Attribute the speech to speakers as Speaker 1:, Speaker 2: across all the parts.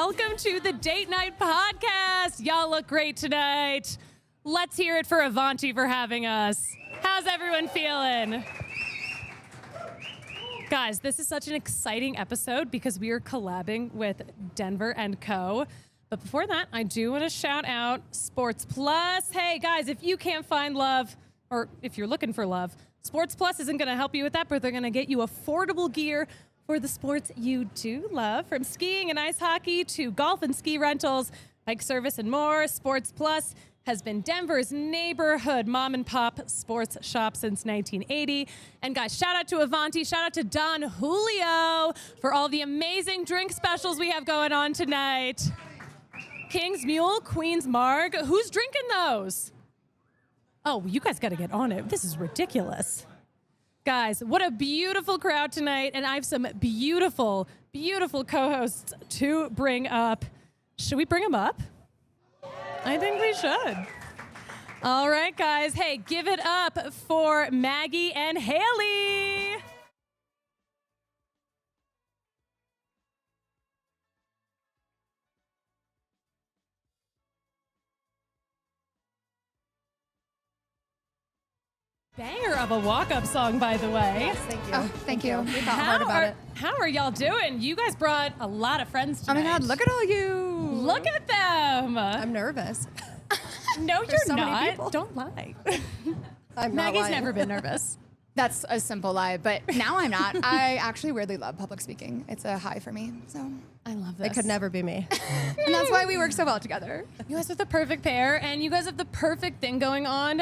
Speaker 1: welcome to the Date Night Podcast. Y'all look great tonight. Let's hear it for Avanti for having us. How's everyone feeling? Guys, this is such an exciting episode because we are collabing with Denver & Co. But before that, I do want to shout out Sports Plus. Hey, guys, if you can't find love, or if you're looking for love, Sports Plus isn't going to help you with that, but they're going to get you affordable gear for the sports you do love. From skiing and ice hockey to golf and ski rentals, bike service, and more, Sports Plus has been Denver's neighborhood mom and pop sports shop since 1980. And guys, shout out to Avanti, shout out to Don Julio for all the amazing drink specials we have going on tonight. King's Mule, Queens Marg, who's drinking those? Oh, you guys got to get on it. This is ridiculous. Guys, what a beautiful crowd tonight, and I have some beautiful, beautiful co-hosts to bring up. Should we bring them up? I think we should. All right, guys. Hey, give it up for Maggie and Haley. Banger of a walk-up song, by the way.
Speaker 2: Yes, thank you.
Speaker 3: Oh, thank you. We thought hard about it.
Speaker 1: How are y'all doing? You guys brought a lot of friends tonight.
Speaker 3: Oh my God, look at all you.
Speaker 1: Look at them.
Speaker 2: I'm nervous.
Speaker 1: No, you're
Speaker 2: so many
Speaker 1: not.
Speaker 2: people.
Speaker 1: Don't lie.
Speaker 2: I'm not
Speaker 1: Maggie's
Speaker 2: lying.
Speaker 1: never been nervous.
Speaker 3: That's a simple lie, but now I'm not. I actually weirdly love public speaking. It's a high for me, so.
Speaker 1: I love this.
Speaker 2: It could never be me.
Speaker 3: And that's why we work so well together.
Speaker 1: You guys are the perfect pair, and you guys have the perfect thing going on.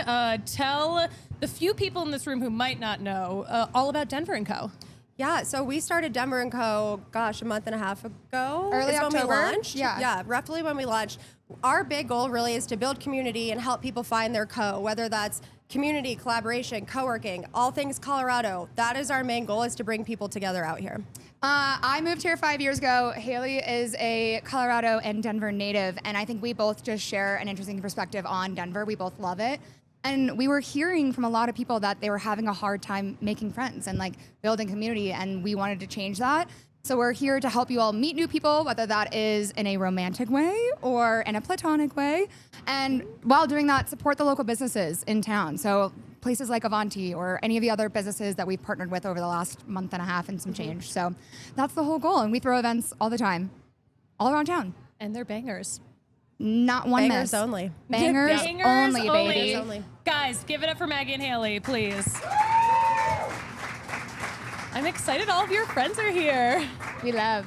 Speaker 1: Tell the few people in this room who might not know all about Denver & Co.
Speaker 2: Yeah, so we started Denver & Co., gosh, a month and a half ago.
Speaker 3: Early
Speaker 2: is
Speaker 3: October?
Speaker 2: when we launched.
Speaker 3: Yeah.
Speaker 2: Roughly when we launched. Our big goal really is to build community and help people find their co, whether that's community, collaboration, co-working, all things Colorado. That is our main goal, is to bring people together out here.
Speaker 3: I moved here 5 years ago. Haley is a Colorado and Denver native, and I think we both just share an interesting perspective on Denver. We both love it. And we were hearing from a lot of people that they were having a hard time making friends and like building community, and we wanted to change that. So we're here to help you all meet new people, whether that is in a romantic way or in a platonic way. And while doing that, support the local businesses in town. So places like Avanti or any of the other businesses that we've partnered with over the last month and a half and some change. So that's the whole goal. And we throw events all the time, all around town.
Speaker 1: And they're bangers.
Speaker 3: Not one
Speaker 2: Bangers
Speaker 3: miss.
Speaker 2: only.
Speaker 3: Bangers, only, baby.
Speaker 2: Bangers only.
Speaker 1: Guys, give it up for Maggie and Haley, please. I'm excited all of your friends are here.
Speaker 3: We love.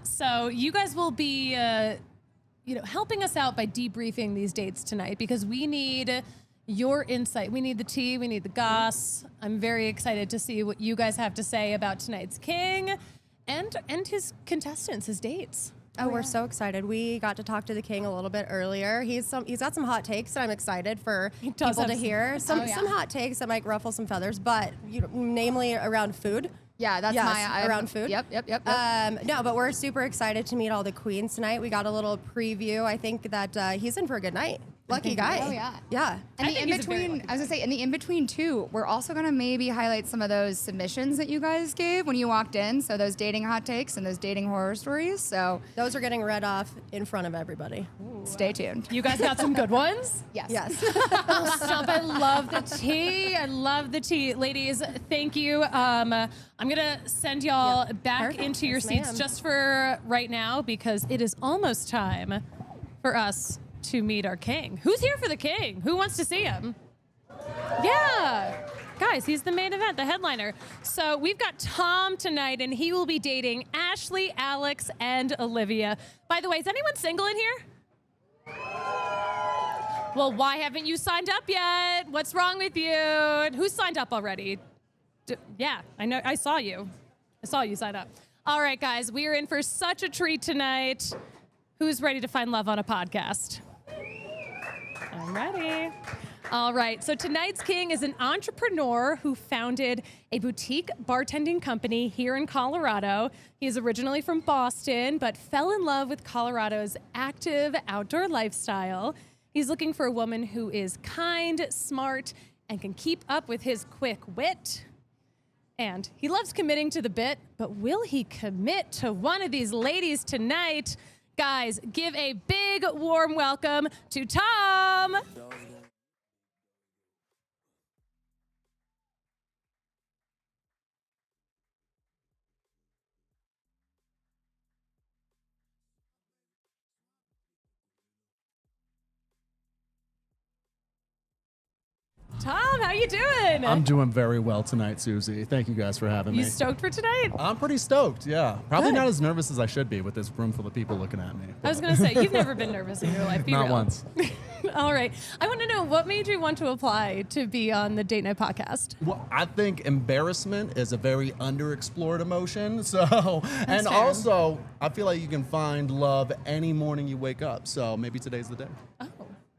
Speaker 1: So you guys will be, helping us out by debriefing these dates tonight because we need your insight. We need the tea. We need the goss. I'm very excited to see what you guys have to say about tonight's king and his contestants, his dates.
Speaker 2: Oh, we're so excited. We got to talk to the king a little bit earlier. He's got some hot takes that I'm excited for people to hear. Some hot takes that might ruffle some feathers, but namely around food.
Speaker 3: Yeah, that's
Speaker 2: around food.
Speaker 3: Yep.
Speaker 2: No, but we're super excited to meet all the queens tonight. We got a little preview. I think that he's in for a good night. Lucky guy.
Speaker 3: Oh yeah.
Speaker 2: Yeah.
Speaker 3: And the in between, I was gonna say, in the in between too, we're also gonna maybe highlight some of those submissions that you guys gave when you walked in. So those dating hot takes and those dating horror stories. So
Speaker 2: those are getting read off in front of everybody.
Speaker 3: Stay tuned.
Speaker 1: You guys got some good ones?
Speaker 3: Yes.
Speaker 2: Yes.
Speaker 1: Oh, stop. I love the tea. I love the tea. Ladies, thank you. I'm going to send y'all back into your seats just for right now because it is almost time for us to meet our king. Who's here for the king? Who wants to see him? Yeah. Guys, he's the main event, the headliner. So we've got Tom tonight, and he will be dating Ashley, Alex, and Olivia. By the way, is anyone single in here? Well, why haven't you signed up yet? What's wrong with you? Who signed up already? Yeah, I know. I saw you. I saw you sign up. All right, guys, we are in for such a treat tonight. Who's ready to find love on a podcast? I'm ready. All right, so tonight's king is an entrepreneur who founded a boutique bartending company here in Colorado. He's originally from Boston, but fell in love with Colorado's active outdoor lifestyle. He's looking for a woman who is kind, smart, and can keep up with his quick wit. And he loves committing to the bit, but will he commit to one of these ladies tonight? Guys, give a big warm welcome to Tom. Tom, how you doing?
Speaker 4: I'm doing very well tonight, Susie. Thank you guys for having me.
Speaker 1: You stoked for tonight?
Speaker 4: I'm pretty stoked, yeah. Probably
Speaker 1: Good.
Speaker 4: not as nervous as I should be with this room full of people looking at me.
Speaker 1: I was going to say, you've never been nervous in your life. Be
Speaker 4: Not
Speaker 1: real.
Speaker 4: once.
Speaker 1: All right. I want to know, what made you want to apply to be on the Date Night podcast?
Speaker 4: Well, I think embarrassment is a very underexplored emotion. So, and
Speaker 1: fair.
Speaker 4: also, I feel like you can find love any morning you wake up. So maybe today's the day.
Speaker 1: Oh,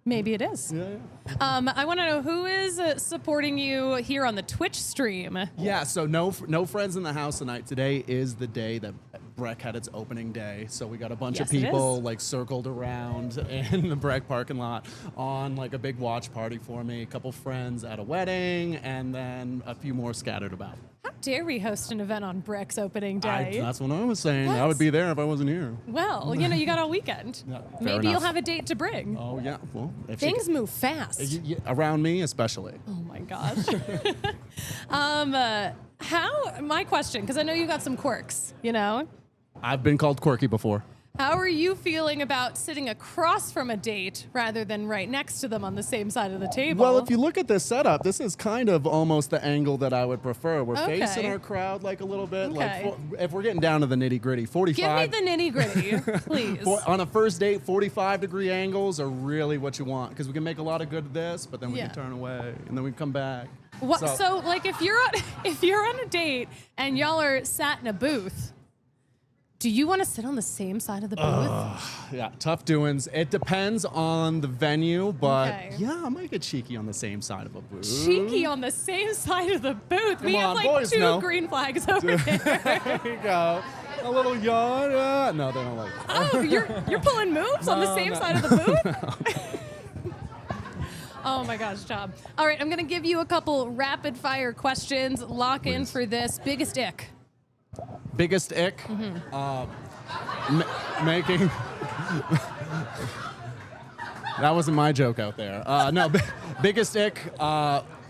Speaker 1: maybe it is.
Speaker 4: Yeah.
Speaker 1: I want to know, who is supporting you here on the Twitch stream?
Speaker 4: Yeah, so no friends in the house tonight. Today is the day that Breck had its opening day. So we got a bunch
Speaker 1: Yes,
Speaker 4: of
Speaker 1: it
Speaker 4: people
Speaker 1: is.
Speaker 4: like circled around in the Breck parking lot on like a big watch party for me. A couple friends at a wedding, and then a few more scattered about.
Speaker 1: How dare we host an event on Breck's opening day?
Speaker 4: That's what I was saying. I
Speaker 1: What?
Speaker 4: would be there if I wasn't here.
Speaker 1: Well, you got all weekend.
Speaker 4: Yeah, fair
Speaker 1: Maybe you'll
Speaker 4: enough.
Speaker 1: have a date to bring.
Speaker 4: Oh yeah, well, if
Speaker 1: Things move fast.
Speaker 4: around me especially.
Speaker 1: Oh my gosh. My question, because I know you got some quirks,
Speaker 4: I've been called quirky before.
Speaker 1: How are you feeling about sitting across from a date rather than right next to them on the same side of the table?
Speaker 4: Well, if you look at this setup, this is kind of almost the angle that I would prefer. We're
Speaker 1: Okay.
Speaker 4: facing our crowd like a little bit.
Speaker 1: Okay.
Speaker 4: Like if we're getting down to the nitty gritty, 45.
Speaker 1: Give me the nitty gritty, please.
Speaker 4: On a first date, 45-degree angles are really what you want, because we can make a lot of good of this, but then we
Speaker 1: Yeah.
Speaker 4: can turn away and then we come back.
Speaker 1: So, like, if you're on a date and y'all are sat in a booth, do you want to sit on the same side of the booth?
Speaker 4: Yeah, tough doings. It depends on the venue, but
Speaker 1: Okay.
Speaker 4: yeah, I might get cheeky on the same side of a booth.
Speaker 1: Cheeky on the same side of the booth. We
Speaker 4: Come
Speaker 1: have
Speaker 4: on,
Speaker 1: like
Speaker 4: boys
Speaker 1: two
Speaker 4: know.
Speaker 1: green flags over there.
Speaker 4: There you go. A little yawn. No, they don't like it.
Speaker 1: Oh, you're pulling moves on the same side of the booth? Oh my gosh, Tom. All right, I'm going to give you a couple rapid fire questions. Lock in
Speaker 4: Please.
Speaker 1: for this. Biggest ick.
Speaker 4: Biggest ick? Making. That wasn't my joke out there. No, biggest ick,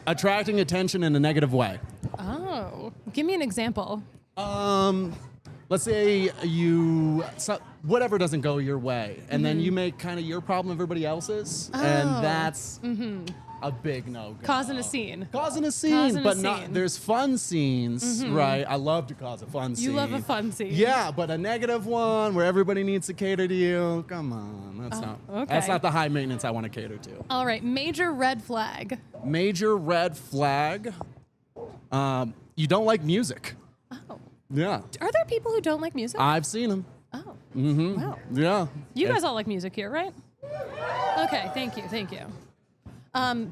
Speaker 4: attracting attention in a negative way.
Speaker 1: Oh, give me an example.
Speaker 4: Let's say whatever doesn't go your way, and then you make kind of your problem everybody else's, and that's a big no-go.
Speaker 1: Causing a scene.
Speaker 4: Causing a scene,
Speaker 1: Causing a
Speaker 4: but
Speaker 1: scene.
Speaker 4: not. There's fun scenes, right? I love to cause a fun scene.
Speaker 1: You love a fun scene.
Speaker 4: Yeah, but a negative one where everybody needs to cater to you. Come on, that's
Speaker 1: okay.
Speaker 4: not the high maintenance I want to cater to.
Speaker 1: All right, major red flag.
Speaker 4: Major red flag. You don't like music.
Speaker 1: Oh.
Speaker 4: Yeah,
Speaker 1: Are there people who don't like music?
Speaker 4: I've seen them.
Speaker 1: Oh.
Speaker 4: Mm-hmm.
Speaker 1: Wow.
Speaker 4: Yeah.
Speaker 1: You guys all like music here, right? Okay, thank you.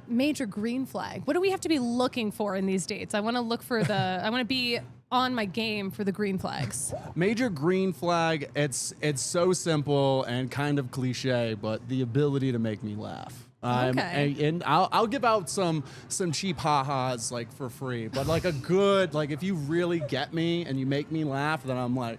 Speaker 1: Major green flag. What do we have to be looking for in these dates? I want to be on my game for the green flags.
Speaker 4: Major green flag. It's so simple and kind of cliche, but the ability to make me laugh.
Speaker 1: Okay.
Speaker 4: And I'll give out some cheap ha-has like for free, but like a good, like if you really get me and you make me laugh, then I'm like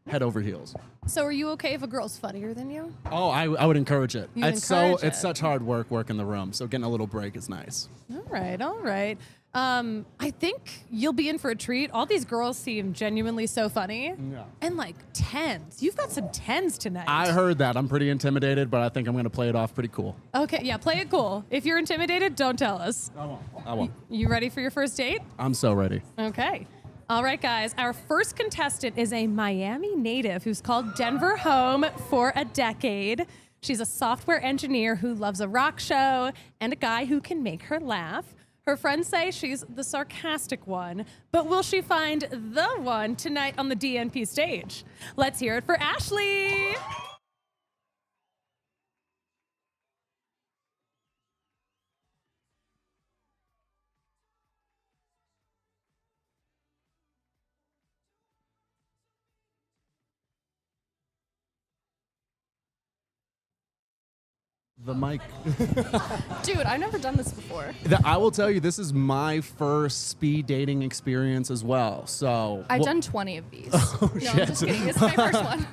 Speaker 4: head over heels.
Speaker 1: So are you okay if a girl's funnier than you?
Speaker 4: Oh, I would encourage it.
Speaker 1: You encourage it.
Speaker 4: It's such hard work in the room, so getting a little break is nice.
Speaker 1: All right. I think you'll be in for a treat. All these girls seem genuinely so funny.
Speaker 4: Yeah.
Speaker 1: And like 10s. You've got some 10s tonight.
Speaker 4: I heard that. I'm pretty intimidated, but I think I'm going to play it off pretty cool.
Speaker 1: Okay, yeah, play it cool. If you're intimidated, don't tell us.
Speaker 4: I won't.
Speaker 1: You ready for your first date?
Speaker 4: I'm so ready.
Speaker 1: Okay. All right, guys. Our first contestant is a Miami native who's called Denver home for a decade. She's a software engineer who loves a rock show and a guy who can make her laugh. Her friends say she's the sarcastic one, but will she find the one tonight on the DNP stage? Let's hear it for Ashley.
Speaker 4: the mic.
Speaker 5: Dude, I've never done this before.
Speaker 4: I will tell you, this is my first speed dating experience as well. So
Speaker 5: I've done 20 of these. No, I'm just kidding. It's my first one.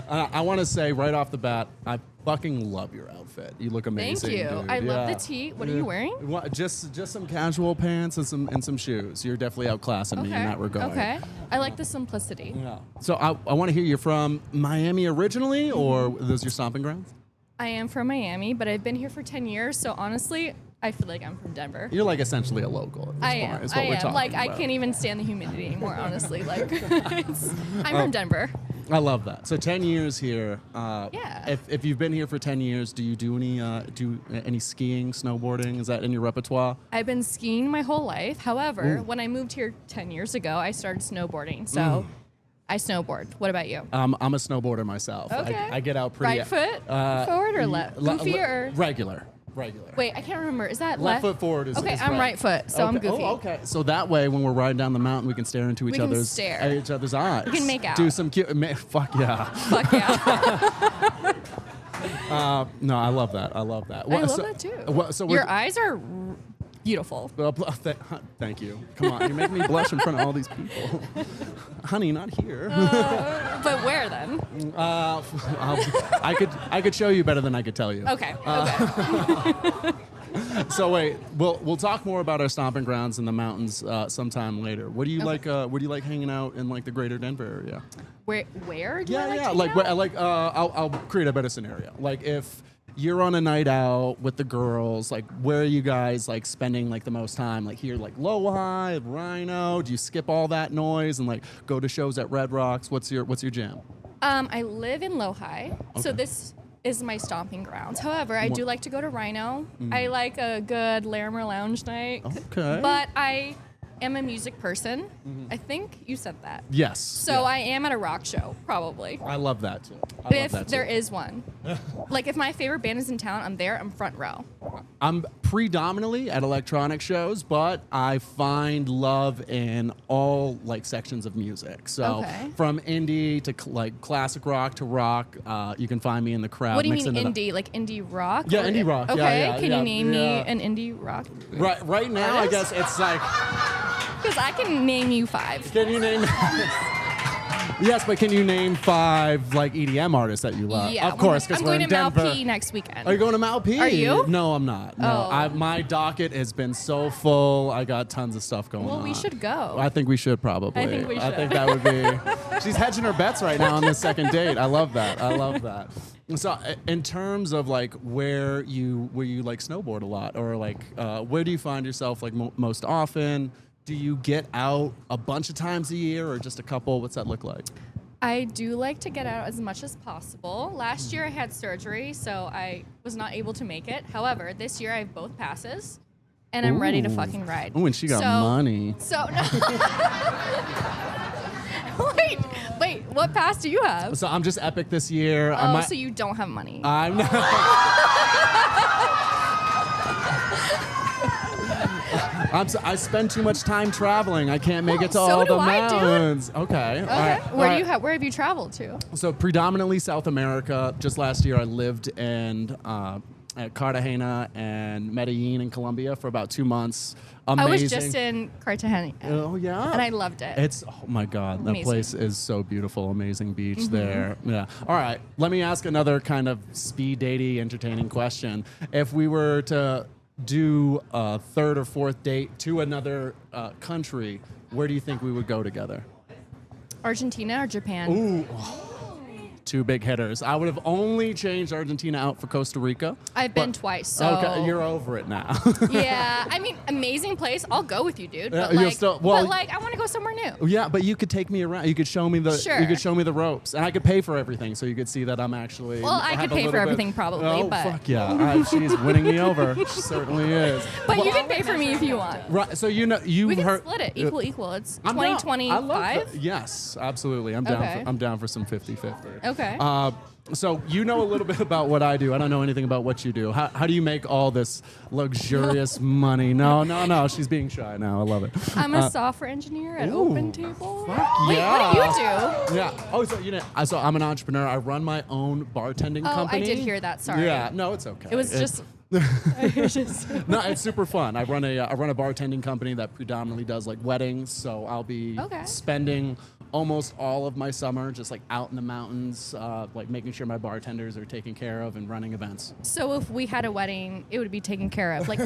Speaker 4: I want to say right off the bat, I fucking love your outfit. You look amazing.
Speaker 5: Thank you.
Speaker 4: Dude.
Speaker 5: I love
Speaker 4: Yeah.
Speaker 5: the tee. What are you wearing?
Speaker 4: Just some casual pants and some shoes. You're definitely outclassing me in that regard.
Speaker 5: Okay. I like the simplicity.
Speaker 4: Yeah. So I want to hear, you're from Miami originally, or those your stomping grounds?
Speaker 5: I am from Miami, but I've been here for 10 years, so honestly, I feel like I'm from Denver.
Speaker 4: You're like essentially a local. At this
Speaker 5: I
Speaker 4: point,
Speaker 5: am.
Speaker 4: is what
Speaker 5: I
Speaker 4: we're
Speaker 5: am.
Speaker 4: talking
Speaker 5: Like, I
Speaker 4: about.
Speaker 5: can't even stand the humidity anymore, honestly. Like, I'm from Denver.
Speaker 4: I love that. So 10 years here.
Speaker 5: Yeah.
Speaker 4: If you've been here for 10 years, do you do any skiing, snowboarding? Is that in your repertoire?
Speaker 5: I've been skiing my whole life. However, when I moved here 10 years ago, I started snowboarding. So I snowboard. What about you?
Speaker 4: I'm a snowboarder myself.
Speaker 5: Okay.
Speaker 4: I get out pretty.
Speaker 5: Right foot forward or left? Goofy or?
Speaker 4: Regular.
Speaker 5: Wait, I can't remember. Is that
Speaker 4: Left foot forward is
Speaker 5: Okay,
Speaker 4: is
Speaker 5: I'm right foot, so I'm
Speaker 4: Okay.
Speaker 5: goofy.
Speaker 4: Oh, okay. So that way, when we're riding down the mountain, we can stare into
Speaker 5: can
Speaker 4: each other's eyes.
Speaker 5: We can make out.
Speaker 4: Do some cute. Fuck yeah.
Speaker 5: Fuck yeah.
Speaker 4: No, I love that. I love that.
Speaker 5: I love that too.
Speaker 4: So
Speaker 5: Your eyes are beautiful.
Speaker 4: Well, thank you. Come on, you make me blush in front of all these people. Honey, not here.
Speaker 5: But where then?
Speaker 4: I could show you better than I could tell you.
Speaker 5: Okay.
Speaker 4: So wait, we'll talk more about our stomping grounds in the mountains sometime later. What do you like? What do you like hanging out in like the greater Denver area?
Speaker 5: Where do you like
Speaker 4: Yeah.
Speaker 5: hanging out?
Speaker 4: I'll create a better scenario. Like if you're on a night out with the girls, like where are you guys like spending like the most time? Like here, like Lowhigh, Rhino. Do you skip all that noise and like go to shows at Red Rocks? What's your jam?
Speaker 5: I live in Lowhigh, so this is my stomping grounds. However, I do like to go to Rhino. I like a good Larimer Lounge night.
Speaker 4: Okay.
Speaker 5: But I am a music person. I think you said that.
Speaker 4: Yes.
Speaker 5: So I am at a rock show, probably.
Speaker 4: I love that too.
Speaker 5: If there is one. Like if my favorite band is in town, I'm there, I'm front row.
Speaker 4: I'm predominantly at electronic shows, but I find love in all like sections of music. So
Speaker 5: Okay.
Speaker 4: from indie to like classic rock to rock, you can find me in the crowd.
Speaker 5: What do you mean
Speaker 4: mixing it up.
Speaker 5: indie? Like indie rock?
Speaker 4: Yeah,
Speaker 5: Or-
Speaker 4: indie rock.
Speaker 5: Okay,
Speaker 4: Yeah,
Speaker 5: can you name me
Speaker 4: yeah.
Speaker 5: an indie rock?
Speaker 4: Right now, I guess it's like.
Speaker 5: Because I can name you 5.
Speaker 4: Can you name? Yes, but can you name 5 like EDM artists that you love?
Speaker 5: Yeah,
Speaker 4: Of course, because
Speaker 5: I'm
Speaker 4: we're
Speaker 5: going
Speaker 4: in
Speaker 5: to
Speaker 4: Denver.
Speaker 5: Malp next weekend.
Speaker 4: Are you going to Malp?
Speaker 5: Are you?
Speaker 4: No, I'm not. No,
Speaker 5: Oh.
Speaker 4: my docket has been so full. I got tons of stuff going on.
Speaker 5: Well, we should go.
Speaker 4: I think we should probably.
Speaker 5: I think we
Speaker 4: I
Speaker 5: should.
Speaker 4: think that would be. She's hedging her bets right now on this second date. I love that. I love that. So, in terms of like where you like snowboard a lot, or like where do you find yourself like most often? Do you get out a bunch of times a year, or just a couple? What's that look like?
Speaker 5: I do like to get out as much as possible. Last year I had surgery, so I was not able to make it. However, this year I have both passes, and I'm ready to
Speaker 4: Ooh.
Speaker 5: fucking ride.
Speaker 4: Oh, and she got money.
Speaker 5: So, wait, what pass do you have?
Speaker 4: So I'm just epic this year.
Speaker 5: Oh, so you don't have money.
Speaker 4: I'm not. I spend too much time traveling. I can't make it to
Speaker 5: so
Speaker 4: all
Speaker 5: do
Speaker 4: the
Speaker 5: I, dude.
Speaker 4: mountains. Okay.
Speaker 5: Okay. Where have you traveled to?
Speaker 4: So predominantly South America. Just last year, I lived in at Cartagena and Medellin in Colombia for about 2 months. Amazing.
Speaker 5: I was just in Cartagena.
Speaker 4: Oh yeah.
Speaker 5: And I loved it.
Speaker 4: It's oh my god, that
Speaker 5: Amazing.
Speaker 4: place is so beautiful. Amazing beach there. Yeah. All right. Let me ask another kind of speed datey, entertaining question. If we were to do a third or fourth date to another country, where do you think we would go together?
Speaker 5: Argentina or Japan?
Speaker 4: Ooh. Two big hitters. I would have only changed Argentina out for Costa Rica.
Speaker 5: I've been twice, so
Speaker 4: Okay, you're over it now.
Speaker 5: yeah. I mean, amazing place. I'll go with you, dude.
Speaker 4: Yeah,
Speaker 5: But
Speaker 4: you're
Speaker 5: like,
Speaker 4: still- well-
Speaker 5: I want to go somewhere new.
Speaker 4: Yeah, but you could take me around. You could show me the.
Speaker 5: Sure.
Speaker 4: You could show me the ropes, and I could pay for everything, so you could see that I'm actually.
Speaker 5: Well, I
Speaker 4: have
Speaker 5: could
Speaker 4: a
Speaker 5: pay for
Speaker 4: little bit-
Speaker 5: everything probably,
Speaker 4: Oh
Speaker 5: but-
Speaker 4: fuck yeah! She's winning me over. She certainly is.
Speaker 5: But you can pay for me if you want.
Speaker 4: Right. So you know you
Speaker 5: We can
Speaker 4: heard.
Speaker 5: split it equal. It's
Speaker 4: I'm down.
Speaker 5: 20,
Speaker 4: I love
Speaker 5: 25.
Speaker 4: Yes, absolutely. I'm down.
Speaker 5: Okay.
Speaker 4: I'm down for some 50-50.
Speaker 5: Okay. Okay.
Speaker 4: So you know a little bit about what I do. I don't know anything about what you do. How do you make all this luxurious money? No. She's being shy now. I love it.
Speaker 5: I'm a software engineer at OpenTable.
Speaker 4: Fuck
Speaker 5: Wait,
Speaker 4: yeah.
Speaker 5: what do you do?
Speaker 4: Yeah. Oh, so I'm an entrepreneur. I run my own bartending
Speaker 5: Oh,
Speaker 4: company.
Speaker 5: I did hear that. Sorry.
Speaker 4: Yeah. No, it's okay.
Speaker 5: It was just.
Speaker 4: No, it's super fun. I run a bartending company that predominantly does like weddings. So I'll be spending almost all of my summer just like out in the mountains, like making sure my bartenders are taken care of and running events.
Speaker 5: So if we had a wedding, it would be taken care of, like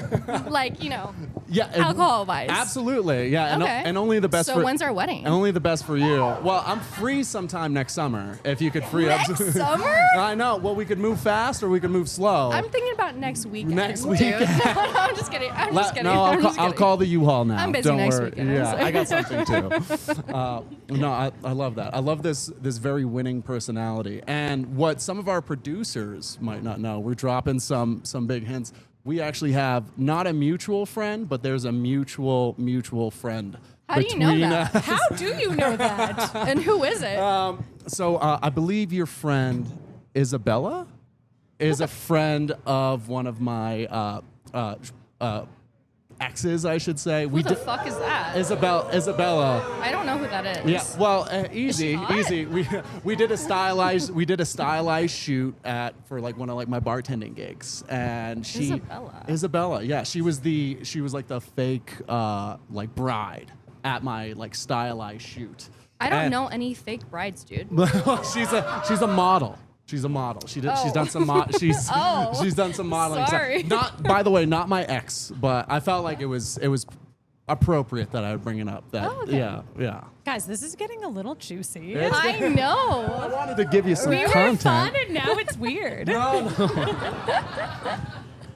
Speaker 4: Yeah,
Speaker 5: alcohol wise.
Speaker 4: Absolutely, yeah.
Speaker 5: Okay.
Speaker 4: And only the best.
Speaker 5: So when's our wedding?
Speaker 4: And only the best for you. Well, I'm free sometime next summer. If you could free up.
Speaker 5: Next summer?
Speaker 4: I know. Well, we could move fast or we could move slow.
Speaker 5: I'm thinking about next weekend.
Speaker 4: Next
Speaker 5: dude.
Speaker 4: weekend.
Speaker 5: No, I'm just kidding. I'm just kidding.
Speaker 4: No,
Speaker 5: I'm just
Speaker 4: I'll
Speaker 5: kidding.
Speaker 4: call the U-Haul now.
Speaker 5: I'm busy
Speaker 4: Don't
Speaker 5: next
Speaker 4: worry.
Speaker 5: weekend,
Speaker 4: Yeah,
Speaker 5: so.
Speaker 4: I got something too. No, I love that. I love this very winning personality. And what some of our producers might not know, we're dropping some big hints. We actually have not a mutual friend, but there's a mutual friend.
Speaker 5: How do you know that?
Speaker 1: How do you know that?
Speaker 5: And who is it?
Speaker 4: So I believe your friend Isabella is a friend of one of my exes, I should say.
Speaker 5: Who the fuck is that?
Speaker 4: Isabella.
Speaker 5: I don't know who that is.
Speaker 4: Yeah, well, easy.
Speaker 5: hot?
Speaker 4: We did a stylized shoot for like one of like my bartending gigs, and Isabella, yeah, she was like the fake like bride at my like stylized shoot.
Speaker 5: I don't know any fake brides, dude.
Speaker 4: she's a model. She's a model. She's done some she's done some modeling.
Speaker 5: Sorry.
Speaker 4: Not, by the way, not my ex, but I felt like it was appropriate that I would bring it up. Yeah.
Speaker 1: Guys, this is getting a little juicy.
Speaker 5: I
Speaker 4: I
Speaker 5: know.
Speaker 4: wanted to give you some
Speaker 1: We were
Speaker 4: content.
Speaker 1: fun and now it's weird.
Speaker 4: No.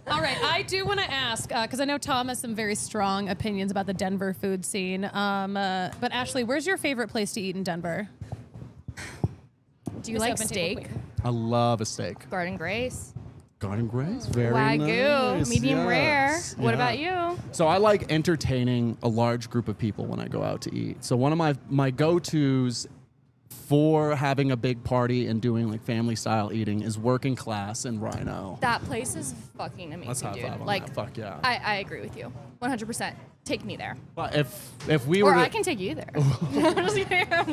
Speaker 1: All right, I do want to ask, because I know Tom has some very strong opinions about the Denver food scene. But Ashley, where's your favorite place to eat in Denver?
Speaker 5: Do you
Speaker 1: Miss
Speaker 5: like
Speaker 1: Open Table
Speaker 5: steak?
Speaker 1: Queen.
Speaker 4: I love a steak.
Speaker 5: Garden Grace.
Speaker 4: Garden Grace, very
Speaker 5: Wagyu,
Speaker 4: nice.
Speaker 5: medium rare.
Speaker 4: Yes.
Speaker 5: What
Speaker 4: Yeah.
Speaker 5: about you?
Speaker 4: So I like entertaining a large group of people when I go out to eat. So one of my go-tos for having a big party and doing like family style eating is Working Class in Rhino.
Speaker 5: That place is fucking amazing,
Speaker 4: Let's high
Speaker 5: dude.
Speaker 4: five on
Speaker 5: Like,
Speaker 4: that. Fuck yeah.
Speaker 5: I agree with you, 100%. Take me there,
Speaker 4: But if we were
Speaker 5: or
Speaker 4: to,
Speaker 5: I can take you there. I'm just kidding. I'm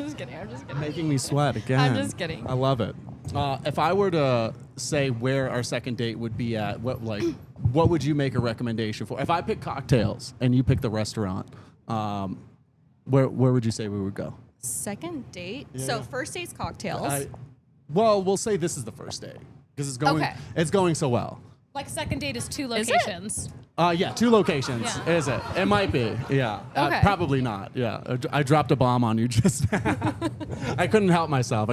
Speaker 5: just kidding.
Speaker 4: making me sweat again.
Speaker 5: I'm just kidding.
Speaker 4: I love it. If I were to say where our second date would be at, what would you make a recommendation for? If I pick cocktails and you pick the restaurant, where would you say we would go?
Speaker 5: Second date.
Speaker 4: Yeah.
Speaker 5: So first date's cocktails.
Speaker 4: Well, we'll say this is the first date because
Speaker 5: Okay.
Speaker 4: it's going so well.
Speaker 1: Like second date is 2
Speaker 5: Is it?
Speaker 1: locations.
Speaker 4: Yeah, 2 locations.
Speaker 1: Yeah.
Speaker 4: Is it? It might be. Yeah.
Speaker 5: Okay.
Speaker 4: Probably not. Yeah. I dropped a bomb on you just now. I couldn't help myself.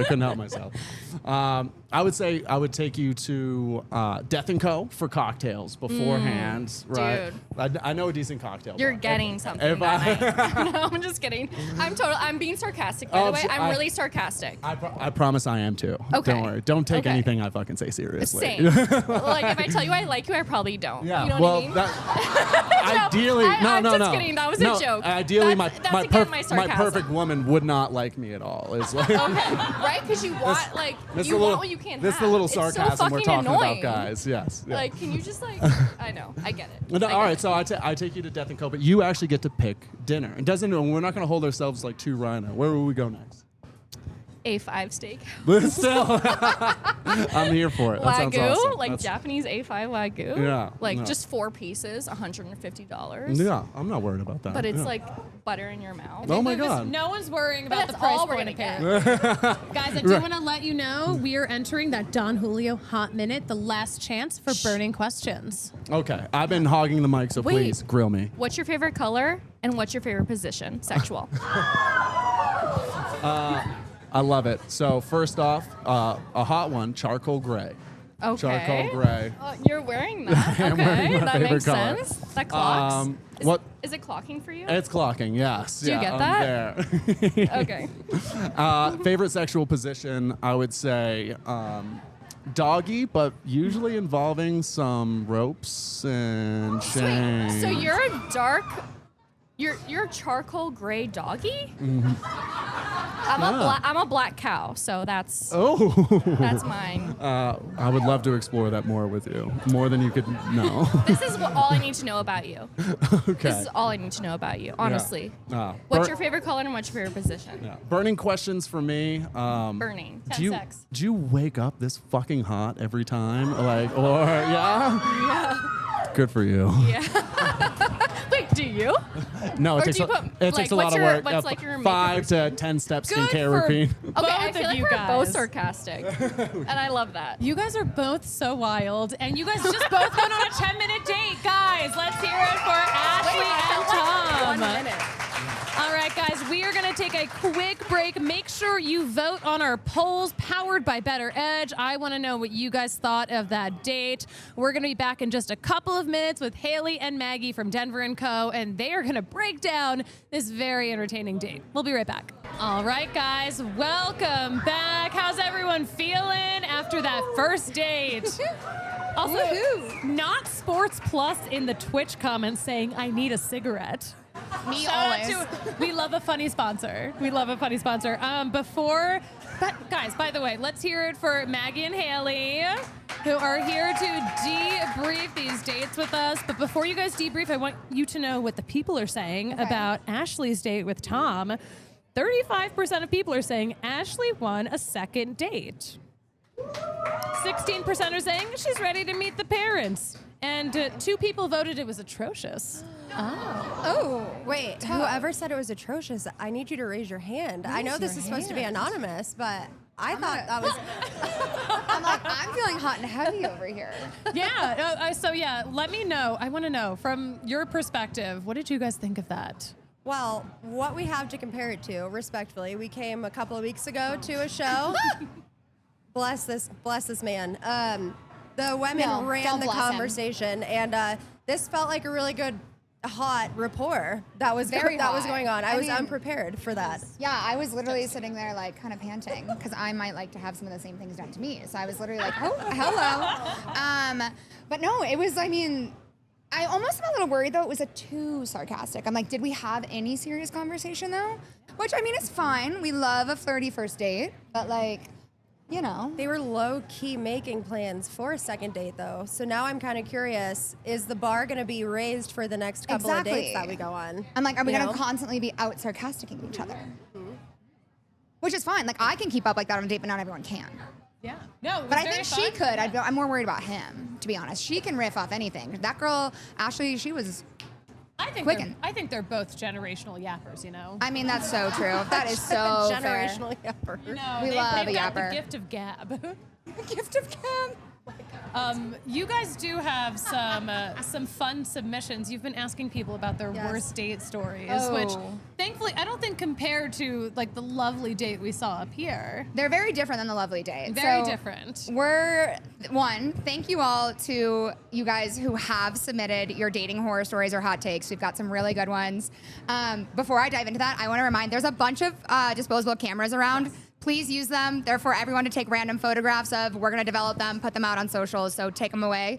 Speaker 4: I would say I would take you to Death & Co. for cocktails beforehand. Right. I know a decent cocktail.
Speaker 5: You're
Speaker 4: bar.
Speaker 5: getting something
Speaker 4: if
Speaker 5: that
Speaker 4: I-
Speaker 5: night. No, I'm just kidding. I'm being sarcastic, by the way. I'm really sarcastic.
Speaker 4: I promise I am too.
Speaker 5: Okay.
Speaker 4: Don't worry. Don't take
Speaker 5: Okay.
Speaker 4: anything I fucking say seriously.
Speaker 5: Same. Like if I tell you I like you, I probably don't.
Speaker 4: Yeah.
Speaker 5: You know
Speaker 4: well,
Speaker 5: what I mean?
Speaker 4: ideally,
Speaker 5: I'm
Speaker 4: no.
Speaker 5: just kidding. That was a joke.
Speaker 4: Ideally,
Speaker 5: That's
Speaker 4: my
Speaker 5: again my sarcasm.
Speaker 4: perfect woman would not like me at all. It's like,
Speaker 5: Okay, right? Because you want like
Speaker 4: This
Speaker 5: you
Speaker 4: the
Speaker 5: want
Speaker 4: little,
Speaker 5: what you can't
Speaker 4: this
Speaker 5: have.
Speaker 4: the little
Speaker 5: It's so
Speaker 4: sarcasm we're
Speaker 5: fucking
Speaker 4: talking
Speaker 5: annoying.
Speaker 4: about, guys. Yes. Yeah.
Speaker 5: Like, can you just like? I know, I get it.
Speaker 4: No,
Speaker 5: I
Speaker 4: all
Speaker 5: get
Speaker 4: right,
Speaker 5: it.
Speaker 4: so I take you to Death & Co., but you actually get to pick dinner. It doesn't. We're not going to hold ourselves like too Rhino. Where will we go next?
Speaker 5: A5 steak.
Speaker 4: But still, I'm here for it. That sounds
Speaker 5: Wagyu,
Speaker 4: awesome.
Speaker 5: like
Speaker 4: That's-
Speaker 5: Japanese A5 Wagyu.
Speaker 4: Yeah,
Speaker 5: Like
Speaker 4: no.
Speaker 5: just 4 pieces, $150.
Speaker 4: Yeah, I'm not worried about that.
Speaker 5: But it's
Speaker 4: yeah.
Speaker 5: like butter in your mouth.
Speaker 4: Oh my
Speaker 1: Lucas,
Speaker 4: God.
Speaker 1: No one's worrying
Speaker 5: But
Speaker 1: about the
Speaker 5: that's
Speaker 1: price
Speaker 5: all we're
Speaker 1: point
Speaker 5: gonna
Speaker 1: apparently. Guys, I do
Speaker 4: Right.
Speaker 1: want to let you know we are entering that Don Julio Hot Minute, the last chance for burning questions.
Speaker 4: Okay, I've been hogging the mic, so
Speaker 5: Wait.
Speaker 4: please grill me.
Speaker 5: What's your favorite color and what's your favorite position? Sexual.
Speaker 4: I love it. So first off, a hot one, charcoal gray.
Speaker 5: Okay.
Speaker 4: Charcoal gray.
Speaker 5: You're wearing that.
Speaker 4: I'm
Speaker 5: Okay,
Speaker 4: wearing my
Speaker 5: that
Speaker 4: favorite
Speaker 5: makes
Speaker 4: color.
Speaker 5: sense. That clocks.
Speaker 4: What?
Speaker 5: Is it clocking for you?
Speaker 4: It's clocking, yes.
Speaker 5: Do you get
Speaker 4: that?
Speaker 5: Okay.
Speaker 4: Favorite sexual position, I would say doggy, but usually involving some ropes and chains.
Speaker 5: Wait, so you're a dark, you're a charcoal gray doggy? I'm a black cow, so that's that's mine.
Speaker 4: I would love to explore that more with you, more than you could know.
Speaker 5: This is all I need to know about you.
Speaker 4: Okay.
Speaker 5: This is all I need to know about you, honestly.
Speaker 4: Yeah.
Speaker 5: What's your favorite color and what's your favorite position?
Speaker 4: Yeah. Burning questions for me.
Speaker 5: Burning. 10 secs.
Speaker 4: Do you wake up this fucking hot every time? Like, or yeah?
Speaker 5: Yeah.
Speaker 4: Good for you.
Speaker 5: Yeah. Wait, do you?
Speaker 4: No, it
Speaker 5: Or
Speaker 4: takes
Speaker 5: do you put,
Speaker 4: takes a
Speaker 5: like,
Speaker 4: lot of
Speaker 5: what's
Speaker 4: work.
Speaker 5: what's, like, your
Speaker 4: 5 to 10 step
Speaker 1: Good
Speaker 4: skincare
Speaker 1: for
Speaker 4: routine.
Speaker 5: Okay,
Speaker 1: both
Speaker 5: I feel
Speaker 1: of
Speaker 5: like
Speaker 1: you
Speaker 5: we're
Speaker 1: guys.
Speaker 5: both sarcastic, and I love that.
Speaker 1: You guys are both so wild, and you guys just both went on a 10-minute date, guys. Let's hear it for Ashley and Tom.
Speaker 5: 1 minute.
Speaker 1: All right, guys, we are going to take a quick break. Make sure you vote on our polls powered by Better Edge. I want to know what you guys thought of that date. We're going to be back in just a couple of minutes with Haley and Maggie from Denver & Co., and they are going to break down this very entertaining date. We'll be right back. All right, guys, welcome back. How's everyone feeling after that first date? Also, not Sports Plus in the Twitch comments saying, I need a cigarette.
Speaker 3: Me
Speaker 1: Shout out
Speaker 3: always.
Speaker 1: we love a funny sponsor. We love a funny sponsor. But guys, by the way, let's hear it for Maggie and Haley, who are here to debrief these dates with us. But before you guys debrief, I want you to know what the people are saying about Ashley's date with Tom. 35% of people are saying Ashley won a second date. 16% are saying she's ready to meet the parents. And 2 people voted it was atrocious.
Speaker 2: Oh, wait. Whoever said it was atrocious, I need you to raise your hand. I know this is supposed to be anonymous, but I thought that was.
Speaker 3: I'm like, I'm feeling hot and heavy over here.
Speaker 1: Yeah. Let me know. I want to know from your perspective, what did you guys think of that?
Speaker 2: Well, what we have to compare it to, respectfully, we came a couple of weeks ago to a show. bless this man. The women
Speaker 3: No,
Speaker 2: ran
Speaker 3: don't
Speaker 2: the
Speaker 3: bless him.
Speaker 2: conversation, and this felt like a really good, hot rapport that was
Speaker 3: Very
Speaker 2: that was
Speaker 3: hot.
Speaker 2: going on. I was
Speaker 3: mean,
Speaker 2: unprepared for that.
Speaker 3: Yeah, I was literally sitting there like kind of panting because I might like to have some of the same things done to me. So I was literally like, oh, hello. But no, it was, I mean, I almost am a little worried though it was too sarcastic. I'm like, did we have any serious conversation though? Which, I mean, it's fine. We love a flirty first date, but like, you know.
Speaker 2: They were low-key making plans for a second date, though. So now I'm kind of curious, is the bar going to be raised for the next couple of dates that we go on?
Speaker 3: I'm like, are we
Speaker 2: You
Speaker 3: going
Speaker 2: know?
Speaker 3: to constantly be out sarcasticing each other? Which is fine. Like, I can keep up like that on a date, but not everyone can.
Speaker 1: Yeah. No,
Speaker 3: But I think she could. I'm more worried about him, to be honest. She can riff off anything. That girl, Ashley, she was... Quicken.
Speaker 1: I think they're both generational yappers, you know?
Speaker 3: I mean, that's so true. That is so fair.
Speaker 2: Generational yapper.
Speaker 1: No,
Speaker 3: We love
Speaker 1: they've
Speaker 3: a
Speaker 1: got
Speaker 3: yapper.
Speaker 1: the gift of gab.
Speaker 3: Gift of Cam.
Speaker 1: You guys do have some fun submissions. You've been asking people about their
Speaker 2: Yes.
Speaker 1: worst date stories,
Speaker 3: Oh.
Speaker 1: which thankfully I don't think compared to like the lovely date we saw up here.
Speaker 3: They're very different than the lovely date.
Speaker 1: Very
Speaker 3: So
Speaker 1: different.
Speaker 3: Thank you all to you guys who have submitted your dating horror stories or hot takes. We've got some really good ones. Before I dive into that, I want to remind there's a bunch of disposable cameras around. Please use them. They're for everyone to take random photographs of. We're going to develop them, put them out on socials, so take them away.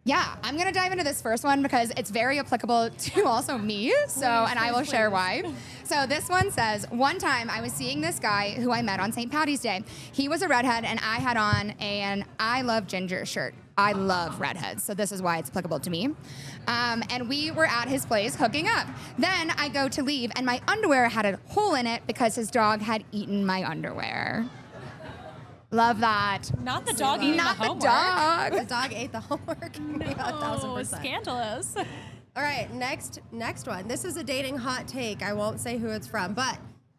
Speaker 3: Yeah, I'm going to dive into this first one because it's very applicable to also me. And I will share why. So this one says, one time I was seeing this guy who I met on St. Patty's Day. He was a redhead and I had on an I Love Ginger shirt. I love redheads, so this is why it's applicable to me. And we were at his place hooking up. Then I go to leave and my underwear had a hole in it because his dog had eaten my underwear. Love that.
Speaker 1: Not the dog eating
Speaker 3: Not
Speaker 1: the
Speaker 3: the
Speaker 1: homework.
Speaker 2: The
Speaker 3: dog.
Speaker 2: dog ate the homework.
Speaker 1: No,
Speaker 2: 1000%.
Speaker 1: scandalous.
Speaker 2: All right, next one. This is a dating hot take. I won't say who it's from, but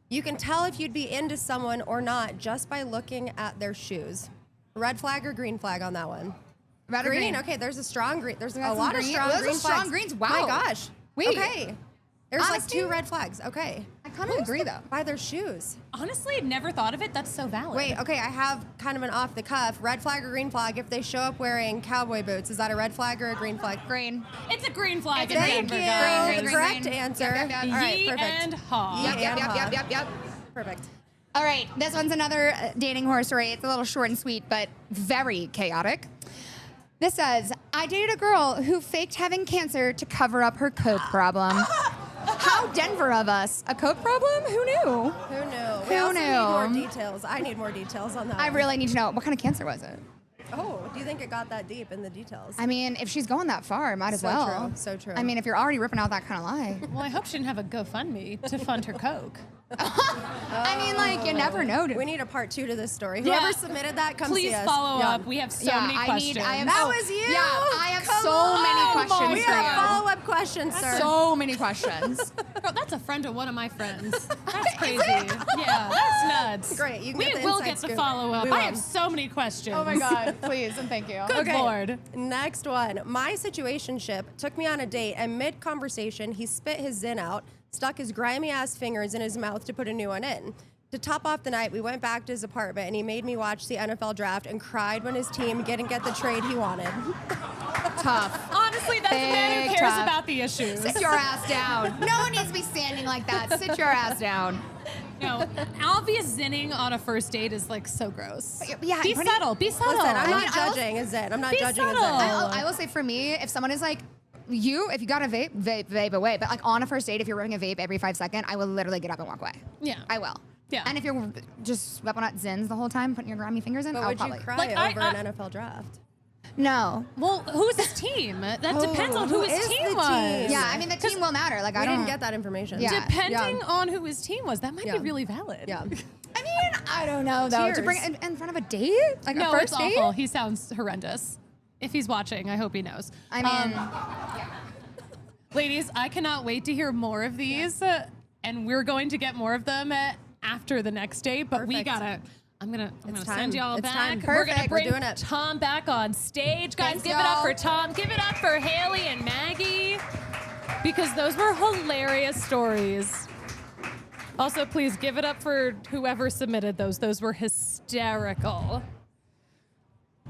Speaker 2: you can tell if you'd be into someone or not just by looking at their shoes. Red flag or green flag on that one?
Speaker 3: Red or green?
Speaker 2: Okay, there's a strong green. There's
Speaker 3: We
Speaker 2: a
Speaker 3: got some
Speaker 2: lot of
Speaker 3: green?
Speaker 2: strong
Speaker 3: Those are
Speaker 2: green
Speaker 3: strong
Speaker 2: flags.
Speaker 3: greens. Wow.
Speaker 2: My gosh.
Speaker 3: Wait.
Speaker 2: Okay. There's like
Speaker 3: Honestly,
Speaker 2: 2 red flags. Okay.
Speaker 3: I kind of agree though.
Speaker 2: By their shoes.
Speaker 1: Honestly, never thought of it. That's so valid.
Speaker 2: Wait, okay, I have kind of an off the cuff. Red flag or green flag if they show up wearing cowboy boots. Is that a red flag or a green flag?
Speaker 3: Green.
Speaker 1: It's a green flag.
Speaker 3: It's a
Speaker 1: in
Speaker 2: Thank
Speaker 1: Denver,
Speaker 2: you.
Speaker 1: guys.
Speaker 3: Green,
Speaker 2: Correct
Speaker 3: green.
Speaker 2: answer.
Speaker 3: Yep, yep, yep.
Speaker 2: All right,
Speaker 1: Ye
Speaker 2: perfect.
Speaker 1: and haw.
Speaker 2: Ye and haw.
Speaker 3: Yep.
Speaker 2: Perfect.
Speaker 3: All right, this one's another dating horror story. It's a little short and sweet, but very chaotic. This says, I dated a girl who faked having cancer to cover up her coke problem. How Denver of us. A coke problem? Who knew?
Speaker 2: Who knew? We
Speaker 3: Who
Speaker 2: also need more
Speaker 3: knew?
Speaker 2: details. I need more details on that.
Speaker 3: I
Speaker 2: one.
Speaker 3: really need to know. What kind of cancer was it?
Speaker 2: Oh, do you think it got that deep in the details?
Speaker 3: I mean, if she's going that far, might as
Speaker 2: So
Speaker 3: well.
Speaker 2: true, so true.
Speaker 3: I mean, if you're already ripping out that kind of lie.
Speaker 1: Well, I hope she didn't have a GoFundMe to fund her coke.
Speaker 3: I mean, like, you never know.
Speaker 2: We need a part 2 to this story.
Speaker 1: Yeah.
Speaker 2: Whoever submitted that, come
Speaker 1: Please
Speaker 2: see us.
Speaker 1: follow
Speaker 2: Yeah.
Speaker 1: up. We have so many questions.
Speaker 2: That was you.
Speaker 3: Yeah, I have
Speaker 2: Come
Speaker 3: so
Speaker 2: on.
Speaker 3: many questions
Speaker 2: We
Speaker 3: for
Speaker 2: have
Speaker 3: you.
Speaker 2: follow-up questions, sir.
Speaker 3: So many questions.
Speaker 1: Girl, that's a friend of one of my friends. That's crazy. Yeah, that's nuts.
Speaker 2: Great, you can
Speaker 1: We
Speaker 2: get the
Speaker 1: will
Speaker 2: inside
Speaker 1: get to
Speaker 2: scoop.
Speaker 1: follow up.
Speaker 2: We
Speaker 1: I
Speaker 2: will.
Speaker 1: have so many questions.
Speaker 3: Oh my God, please and thank you.
Speaker 1: Good Lord.
Speaker 2: Next one. My situationship took me on a date, and mid-conversation, he spit his Zin out, stuck his grimy-ass fingers in his mouth to put a new one in. To top off the night, we went back to his apartment, and he made me watch the NFL draft and cried when his team didn't get the trade he wanted.
Speaker 3: Tough.
Speaker 1: Honestly, that's a man who
Speaker 3: Big
Speaker 1: cares
Speaker 3: tough.
Speaker 1: about the issues.
Speaker 3: Sit your ass down. No one needs to be standing like that. Sit your ass down.
Speaker 1: No, obvious zinning on a first date is like so gross.
Speaker 3: Yeah,
Speaker 1: Be
Speaker 3: putting-
Speaker 1: subtle. Be subtle.
Speaker 2: Listen, I'm
Speaker 3: I
Speaker 2: not
Speaker 3: mean, I was-
Speaker 2: judging a Zin. I'm not
Speaker 1: Be
Speaker 2: judging a
Speaker 1: subtle.
Speaker 2: Zin.
Speaker 3: I will say for me, if someone is like, if you got a vape away. But like on a first date, if you're ripping a vape every 5 seconds, I will literally get up and walk away.
Speaker 1: Yeah.
Speaker 3: I will.
Speaker 1: Yeah.
Speaker 3: And if you're just sweeping out Zins the whole time, putting your grimy fingers in,
Speaker 2: But
Speaker 3: I'll
Speaker 2: would
Speaker 3: probably.
Speaker 2: you cry
Speaker 1: Like,
Speaker 2: over
Speaker 1: I-
Speaker 2: an NFL draft?
Speaker 3: No.
Speaker 1: Well, who's his team? That depends on who
Speaker 2: who
Speaker 1: his
Speaker 2: is
Speaker 1: team
Speaker 2: the
Speaker 1: was.
Speaker 2: team?
Speaker 3: Yeah, I mean, the team will matter. Like,
Speaker 2: I
Speaker 3: I don't
Speaker 2: didn't get that information.
Speaker 3: Yeah.
Speaker 1: Depending on who his team was, that might
Speaker 2: Yeah.
Speaker 1: be really valid.
Speaker 2: Yeah.
Speaker 3: I mean, I don't know, though. To bring
Speaker 2: Cheers.
Speaker 3: it in front of a date? Like
Speaker 1: No,
Speaker 3: a
Speaker 1: it's
Speaker 3: first date?
Speaker 1: awful. He sounds horrendous. If he's watching, I hope he knows.
Speaker 3: I mean,
Speaker 1: Ladies, I cannot wait to hear more of these, and we're going to get more of them after the next date. But we
Speaker 2: Perfect.
Speaker 1: gotta. I'm gonna
Speaker 2: time.
Speaker 1: send y'all
Speaker 2: It's
Speaker 1: back.
Speaker 2: time.
Speaker 1: We're gonna
Speaker 2: Perfect. We're
Speaker 1: bring
Speaker 2: doing it.
Speaker 1: Tom back on stage, guys.
Speaker 3: Thanks,
Speaker 1: give it up
Speaker 3: y'all.
Speaker 1: for Tom. Give it up for Haley and Maggie, because those were hilarious stories. Also, please give it up for whoever submitted those. Those were hysterical.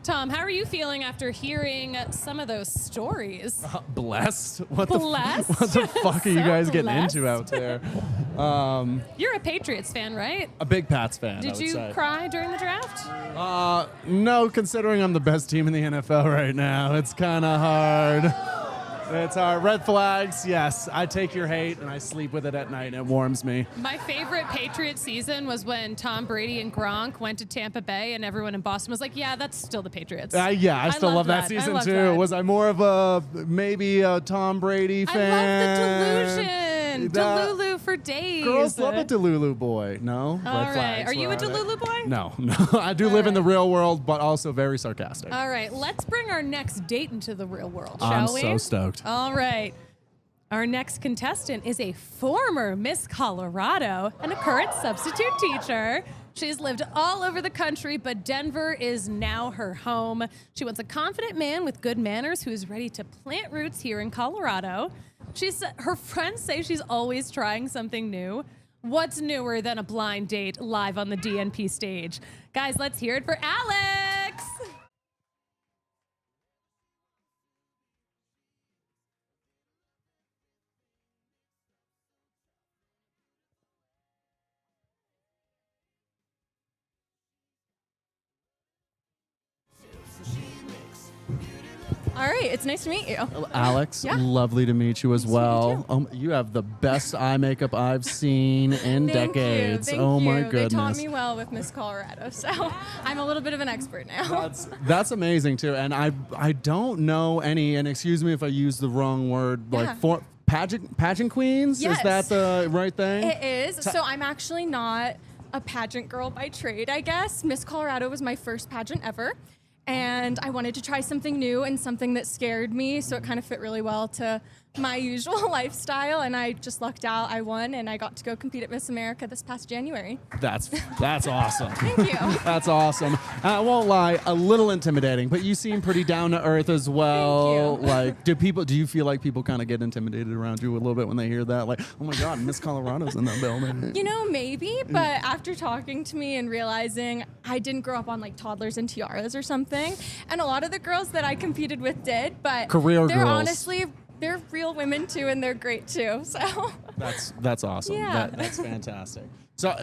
Speaker 1: Tom, how are you feeling after hearing some of those stories?
Speaker 4: Blessed? What
Speaker 1: Blessed?
Speaker 4: What the fuck are you
Speaker 1: So
Speaker 4: guys getting
Speaker 1: blessed.
Speaker 4: into out there?
Speaker 1: You're a Patriots fan, right?
Speaker 4: A big Pats fan. I
Speaker 1: Did
Speaker 4: would
Speaker 1: you
Speaker 4: say.
Speaker 1: cry during the draft?
Speaker 4: No, considering I'm the best team in the NFL right now, it's kind of hard. It's hard. Red flags, yes. I take your hate and I sleep with it at night and it warms me.
Speaker 1: My favorite Patriot season was when Tom Brady and Gronk went to Tampa Bay and everyone in Boston was like, yeah, that's still the Patriots.
Speaker 4: Yeah, I still love
Speaker 1: loved
Speaker 4: that
Speaker 1: I
Speaker 4: season
Speaker 1: loved
Speaker 4: too.
Speaker 1: that.
Speaker 4: Was I more of maybe a Tom Brady
Speaker 1: I
Speaker 4: fan?
Speaker 1: love the delusion.
Speaker 4: That-
Speaker 1: Delulu for days.
Speaker 4: Girls love a Delulu boy. No?
Speaker 1: All
Speaker 4: Red
Speaker 1: right.
Speaker 4: flags
Speaker 1: Are you a
Speaker 4: around it.
Speaker 1: Delulu boy?
Speaker 4: No. I do live in the real world, but also very sarcastic.
Speaker 1: All right, let's bring our next date into the real world, shall
Speaker 4: I'm
Speaker 1: we?
Speaker 4: so stoked.
Speaker 1: All right. Our next contestant is a former Miss Colorado and a current substitute teacher. She's lived all over the country, but Denver is now her home. She wants a confident man with good manners who is ready to plant roots here in Colorado. Her friends say she's always trying something new. What's newer than a blind date live on the DNP stage? Guys, let's hear it for Alex.
Speaker 6: All right, it's nice to meet you.
Speaker 4: Alex,
Speaker 6: Yeah.
Speaker 4: lovely to meet you as
Speaker 6: Nice to meet
Speaker 4: well. You have the best eye makeup I've seen in decades.
Speaker 6: Thank
Speaker 4: Oh
Speaker 6: you.
Speaker 4: my
Speaker 6: They
Speaker 4: goodness.
Speaker 6: taught me well with Miss Colorado, so I'm a little bit of an expert now.
Speaker 4: That's amazing too. And I don't know any, and excuse me if I use the wrong word,
Speaker 6: Yeah.
Speaker 4: like for pageant queens?
Speaker 6: Yes.
Speaker 4: Is that the right thing?
Speaker 6: It is. So I'm actually not a pageant girl by trade, I guess. Miss Colorado was my first pageant ever. And I wanted to try something new and something that scared me, so it kind of fit really well to my usual lifestyle. And I just lucked out. I won, and I got to go compete at Miss America this past January.
Speaker 4: That's awesome.
Speaker 6: Thank you.
Speaker 4: That's awesome. I won't lie, a little intimidating, but you seem pretty down to earth as well.
Speaker 6: Thank you.
Speaker 4: Like, do you feel like people kind of get intimidated around you a little bit when they hear that? Like, oh my God, Miss Colorado's in that building.
Speaker 6: You know, maybe, but after talking to me and realizing I didn't grow up on like toddlers and tiaras or something, and a lot of the girls that I competed with did, but
Speaker 4: Career
Speaker 6: they're
Speaker 4: girls.
Speaker 6: honestly, they're real women too, and they're great too. So
Speaker 4: That's awesome.
Speaker 6: Yeah.
Speaker 4: That's fantastic. So,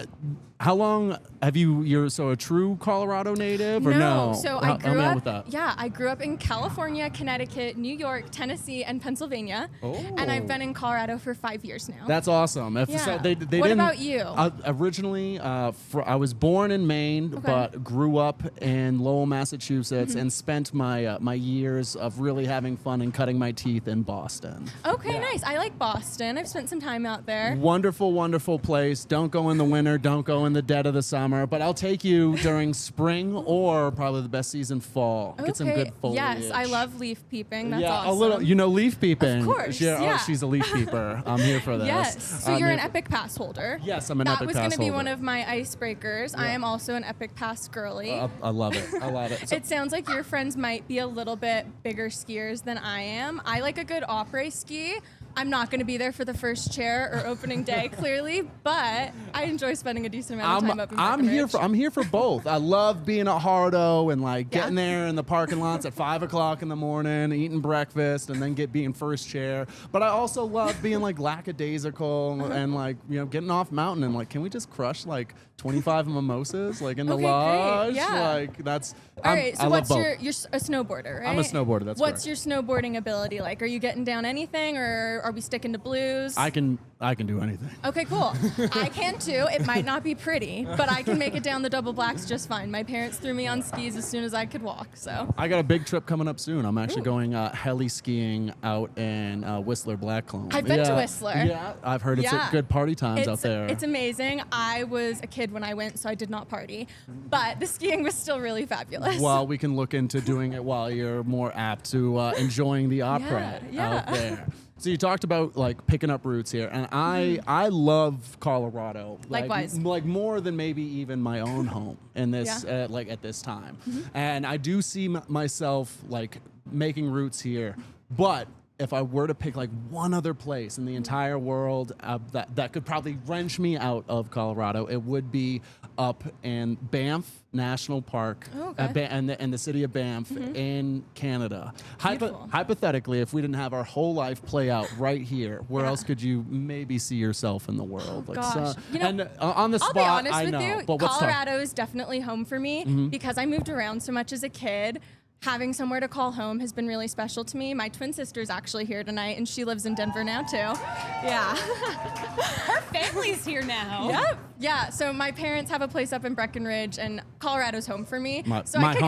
Speaker 4: how long have you? You're so a true Colorado native, or no?
Speaker 6: So
Speaker 4: Help
Speaker 6: I grew
Speaker 4: me out
Speaker 6: up.
Speaker 4: with that.
Speaker 6: Yeah, I grew up in California, Connecticut, New York, Tennessee, and Pennsylvania. And I've been in Colorado for 5 years now.
Speaker 4: That's awesome.
Speaker 6: Yeah.
Speaker 4: So they
Speaker 6: What
Speaker 4: didn't,
Speaker 6: about you?
Speaker 4: Originally, I was born in Maine, but grew up in Lowell, Massachusetts, and spent my my years of really having fun and cutting my teeth in Boston.
Speaker 6: Okay, nice. I like Boston. I've spent some time out there.
Speaker 4: Wonderful, wonderful place. Don't go in the winter. Don't go in the dead of the summer. But I'll take you during spring or probably the best season, fall. Get some good foliage.
Speaker 6: Yes, I love leaf peeping. That's
Speaker 4: yeah,
Speaker 6: awesome.
Speaker 4: a little. You know, leaf peeping.
Speaker 6: Of course,
Speaker 4: Yeah,
Speaker 6: yeah.
Speaker 4: Oh, she's a leaf peeper. I'm here for this.
Speaker 6: Yes. So
Speaker 4: I'm
Speaker 6: you're
Speaker 4: here
Speaker 6: an
Speaker 4: for-
Speaker 6: Epic Pass holder.
Speaker 4: Yes, I'm an
Speaker 6: That
Speaker 4: Epic
Speaker 6: was
Speaker 4: Pass
Speaker 6: gonna be
Speaker 4: holder.
Speaker 6: one of my icebreakers. I am also an Epic Pass girly.
Speaker 4: I love it. I love it. So-
Speaker 6: It sounds like your friends might be a little bit bigger skiers than I am. I like a good après ski. I'm not going to be there for the first chair or opening day, clearly, but I enjoy spending a decent amount of time up in Breckenridge.
Speaker 4: I'm here for both. I love being at Hardo and like getting there in the parking lots at 5 o'clock in the morning, eating breakfast, and then being first chair. But I also love being like lackadaisical and like getting off mountain and like, can we just crush like 25 mimosas like in the
Speaker 6: Okay, great.
Speaker 4: lodge?
Speaker 6: Yeah.
Speaker 4: Like that's.
Speaker 6: All right, so
Speaker 4: I
Speaker 6: what's
Speaker 4: love both.
Speaker 6: you're a snowboarder, right?
Speaker 4: I'm a snowboarder, that's
Speaker 6: What's
Speaker 4: correct.
Speaker 6: your snowboarding ability like? Are you getting down anything, or are we sticking to blues?
Speaker 4: I can do anything.
Speaker 6: Okay, cool. I can too. It might not be pretty, but I can make it down the double blacks just fine. My parents threw me on skis as soon as I could walk, so.
Speaker 4: I got a big trip coming up soon. I'm actually going heli skiing out in Whistler Blackcomb.
Speaker 6: I've been to Whistler.
Speaker 4: Yeah, I've heard it's a good party times out there.
Speaker 6: It's amazing. I was a kid when I went, so I did not party, but the skiing was still really fabulous.
Speaker 4: Well, we can look into doing it while you're more apt to enjoying the opera out there. So you talked about like picking up roots here, and I love Colorado.
Speaker 6: Likewise.
Speaker 4: Like more than maybe even my own home in this like at this time, and I do see myself like making roots here, but. If I were to pick like one other place in the entire world that could probably wrench me out of Colorado, it would be up in Banff National Park and the city of Banff in Canada. Hypothetically, if we didn't have our whole life play out right here, where else could you maybe see yourself in the world?
Speaker 6: Gosh.
Speaker 4: And on the
Speaker 6: I'll
Speaker 4: spot,
Speaker 6: be honest
Speaker 4: I
Speaker 6: with
Speaker 4: know.
Speaker 6: you,
Speaker 4: But what's tough?
Speaker 6: Colorado is definitely home for me because I moved around so much as a kid. Having somewhere to call home has been really special to me. My twin sister's actually here tonight, and she lives in Denver now, too. Yeah.
Speaker 1: Her family's here now.
Speaker 6: Yep. Yeah, so my parents have a place up in Breckenridge, and Colorado's home for me.
Speaker 4: My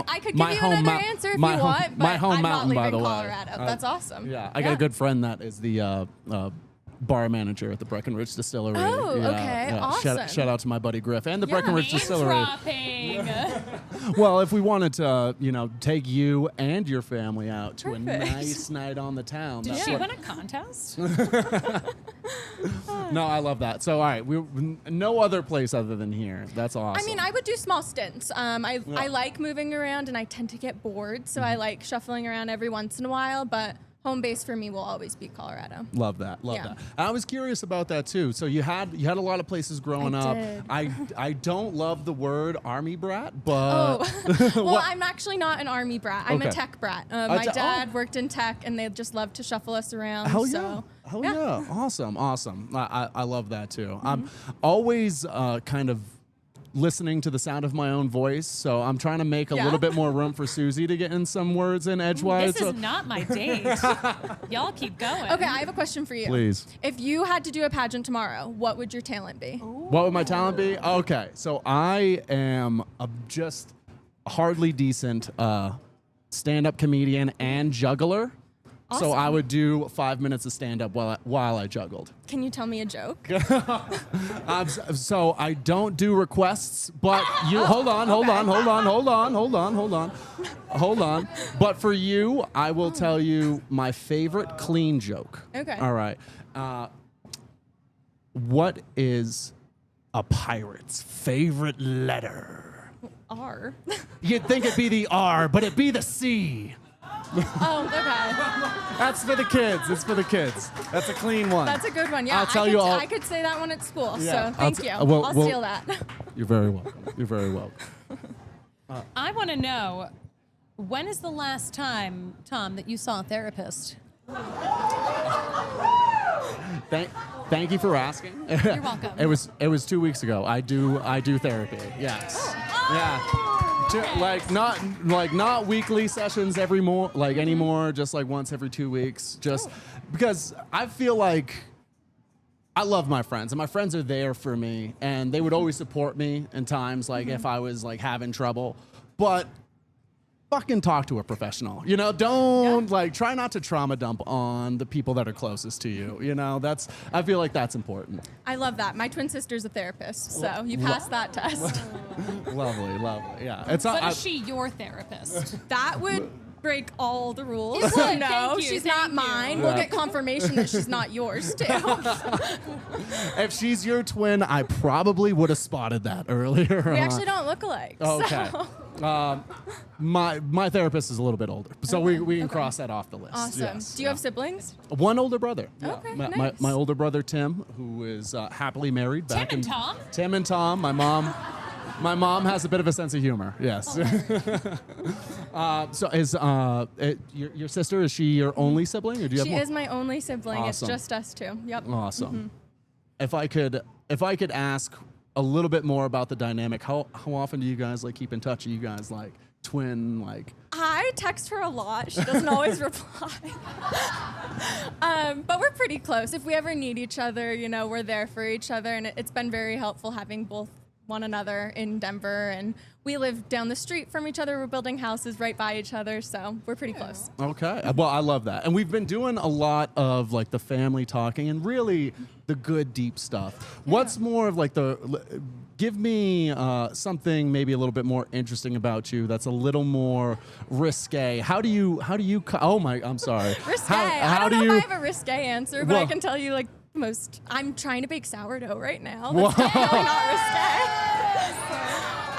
Speaker 6: I could give you another answer if you want, but I'm not leaving Colorado. That's awesome.
Speaker 4: Yeah, I got a good friend that is the bar manager at the Breckenridge Distillery.
Speaker 6: Oh, okay. Awesome.
Speaker 4: Shout out to my buddy Griff and the Breckenridge
Speaker 1: Name
Speaker 4: Distillery.
Speaker 1: dropping.
Speaker 4: Well, if we wanted to, take you and your family out to a nice night on the town.
Speaker 1: Did
Speaker 4: that's
Speaker 1: she
Speaker 4: what-
Speaker 1: win a contest?
Speaker 4: No, I love that. So, all right, no other place other than here. That's awesome.
Speaker 6: I mean, I would do small stints. I like moving around, and I tend to get bored, so I like shuffling around every once in a while, but home base for me will always be Colorado.
Speaker 4: Love that. Love
Speaker 6: Yeah.
Speaker 4: that. And I was curious about that too. So you had a lot of places growing
Speaker 6: I
Speaker 4: up.
Speaker 6: did.
Speaker 4: I don't love the word army brat, but
Speaker 6: Oh, well, I'm actually not an army brat. I'm
Speaker 4: Okay.
Speaker 6: a tech brat. My
Speaker 4: te-
Speaker 6: dad worked in tech, and they just love to shuffle us around.
Speaker 4: hell
Speaker 6: so.
Speaker 4: yeah. Hell yeah. Awesome. I love that too. I'm always kind of listening to the sound of my own voice, so I'm trying to make a little bit more room for Susie to get in some words in edgewise.
Speaker 1: This is not my date. Y'all keep going.
Speaker 6: Okay, I have a question for you.
Speaker 4: Please.
Speaker 6: If you had to do a pageant tomorrow, what would your talent be?
Speaker 4: What would my talent be? Okay, so I am just hardly decent stand-up comedian and juggler. So I would do 5 minutes of stand-up while I juggled.
Speaker 6: Can you tell me a joke?
Speaker 4: So I don't do requests, but you hold on. But for you, I will tell you my favorite clean joke.
Speaker 6: Okay.
Speaker 4: All right. What is a pirate's favorite letter?
Speaker 6: R.
Speaker 4: You'd think it'd be the R, but it'd be the C.
Speaker 6: Oh, okay.
Speaker 4: That's for the kids. It's for the kids. That's a clean one.
Speaker 6: That's a good one. Yeah,
Speaker 4: I'll tell you all.
Speaker 6: I could say that one at school.
Speaker 4: Yeah.
Speaker 6: So thank you.
Speaker 4: Well,
Speaker 6: I'll steal that.
Speaker 4: You're very welcome. You're very welcome.
Speaker 1: I want to know, when is the last time, Tom, that you saw a therapist?
Speaker 4: Thank you for asking.
Speaker 1: You're welcome.
Speaker 4: It was 2 weeks ago. I do therapy. Yes. Yeah. Not weekly sessions anymore. Just like once every 2 weeks. Just because I feel like I love my friends, and my friends are there for me, and they would always support me in times like if I was like having trouble, but. Fucking talk to a professional. Don't try not to trauma dump on the people that are closest to you. I feel like that's important.
Speaker 6: I love that. My twin sister's a therapist, so you passed that test.
Speaker 4: Lovely. Yeah.
Speaker 1: But is she your therapist?
Speaker 6: That would break all the rules.
Speaker 1: It would.
Speaker 6: No,
Speaker 1: Thank you,
Speaker 6: she's
Speaker 1: thank
Speaker 6: not
Speaker 1: you.
Speaker 6: mine. We'll get confirmation that she's not yours, too.
Speaker 4: If she's your twin, I probably would have spotted that earlier.
Speaker 6: We actually don't look alike.
Speaker 4: Okay.
Speaker 6: So.
Speaker 4: My therapist is a little bit older, so we can cross that off the list.
Speaker 6: Awesome.
Speaker 4: Yes,
Speaker 6: Do you have siblings?
Speaker 4: one older brother?
Speaker 6: Okay,
Speaker 4: my,
Speaker 6: nice.
Speaker 4: my older brother Tim, who is happily married.
Speaker 1: Tim and Tom?
Speaker 4: Tim and Tom. My mom has a bit of a sense of humor. Yes. So is your sister? Is she your only sibling, or do you have
Speaker 6: She
Speaker 4: more?
Speaker 6: is my only sibling.
Speaker 4: Awesome.
Speaker 6: It's just us two. Yep.
Speaker 4: Awesome. If I could ask a little bit more about the dynamic, how often do you guys keep in touch? Are you guys twin
Speaker 6: I text her a lot. She doesn't always reply. But we're pretty close. If we ever need each other, we're there for each other. And it's been very helpful having both one another in Denver. And we live down the street from each other. We're building houses right by each other. So we're pretty close.
Speaker 4: Okay. Well, I love that. And we've been doing a lot of the family talking and really the good deep stuff. Yeah. What's more of give me something maybe a little bit more interesting about you that's a little more risque. How do you oh my, I'm sorry.
Speaker 6: Risque. I don't know if I have a risque answer, but I can tell you I'm trying to bake sourdough right now. That's definitely not risque.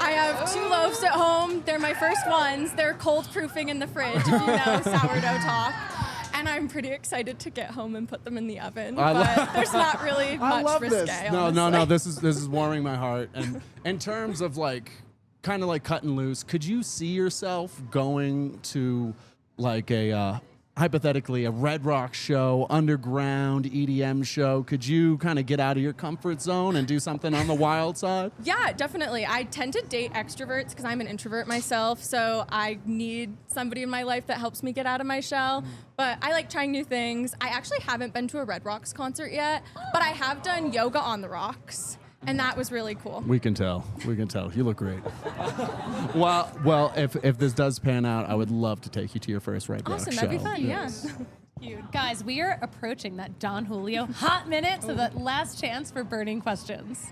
Speaker 6: I have 2 loaves at home. They're my first ones. They're cold proofing in the fridge, if you know sourdough talk. And I'm pretty excited to get home and put them in the oven. But there's not really much risque.
Speaker 4: This. No. This is warming my heart. And in terms of kind of cutting loose, could you see yourself going to hypothetically a Red Rock show, underground EDM show? Could you kind of get out of your comfort zone and do something on the wild side?
Speaker 6: Yeah, definitely. I tend to date extroverts because I'm an introvert myself, so I need somebody in my life that helps me get out of my shell. But I like trying new things. I actually haven't been to a Red Rocks concert yet, but I have done yoga on the rocks. And that was really cool.
Speaker 4: We can tell. You look great. well, if this does pan out, I would love to take you to your first Red Rock show.
Speaker 6: Awesome, that'd be fun,
Speaker 4: Yes.
Speaker 6: yeah.
Speaker 1: Cute. Guys, we are approaching that Don Julio hot minute, so that last chance for burning questions.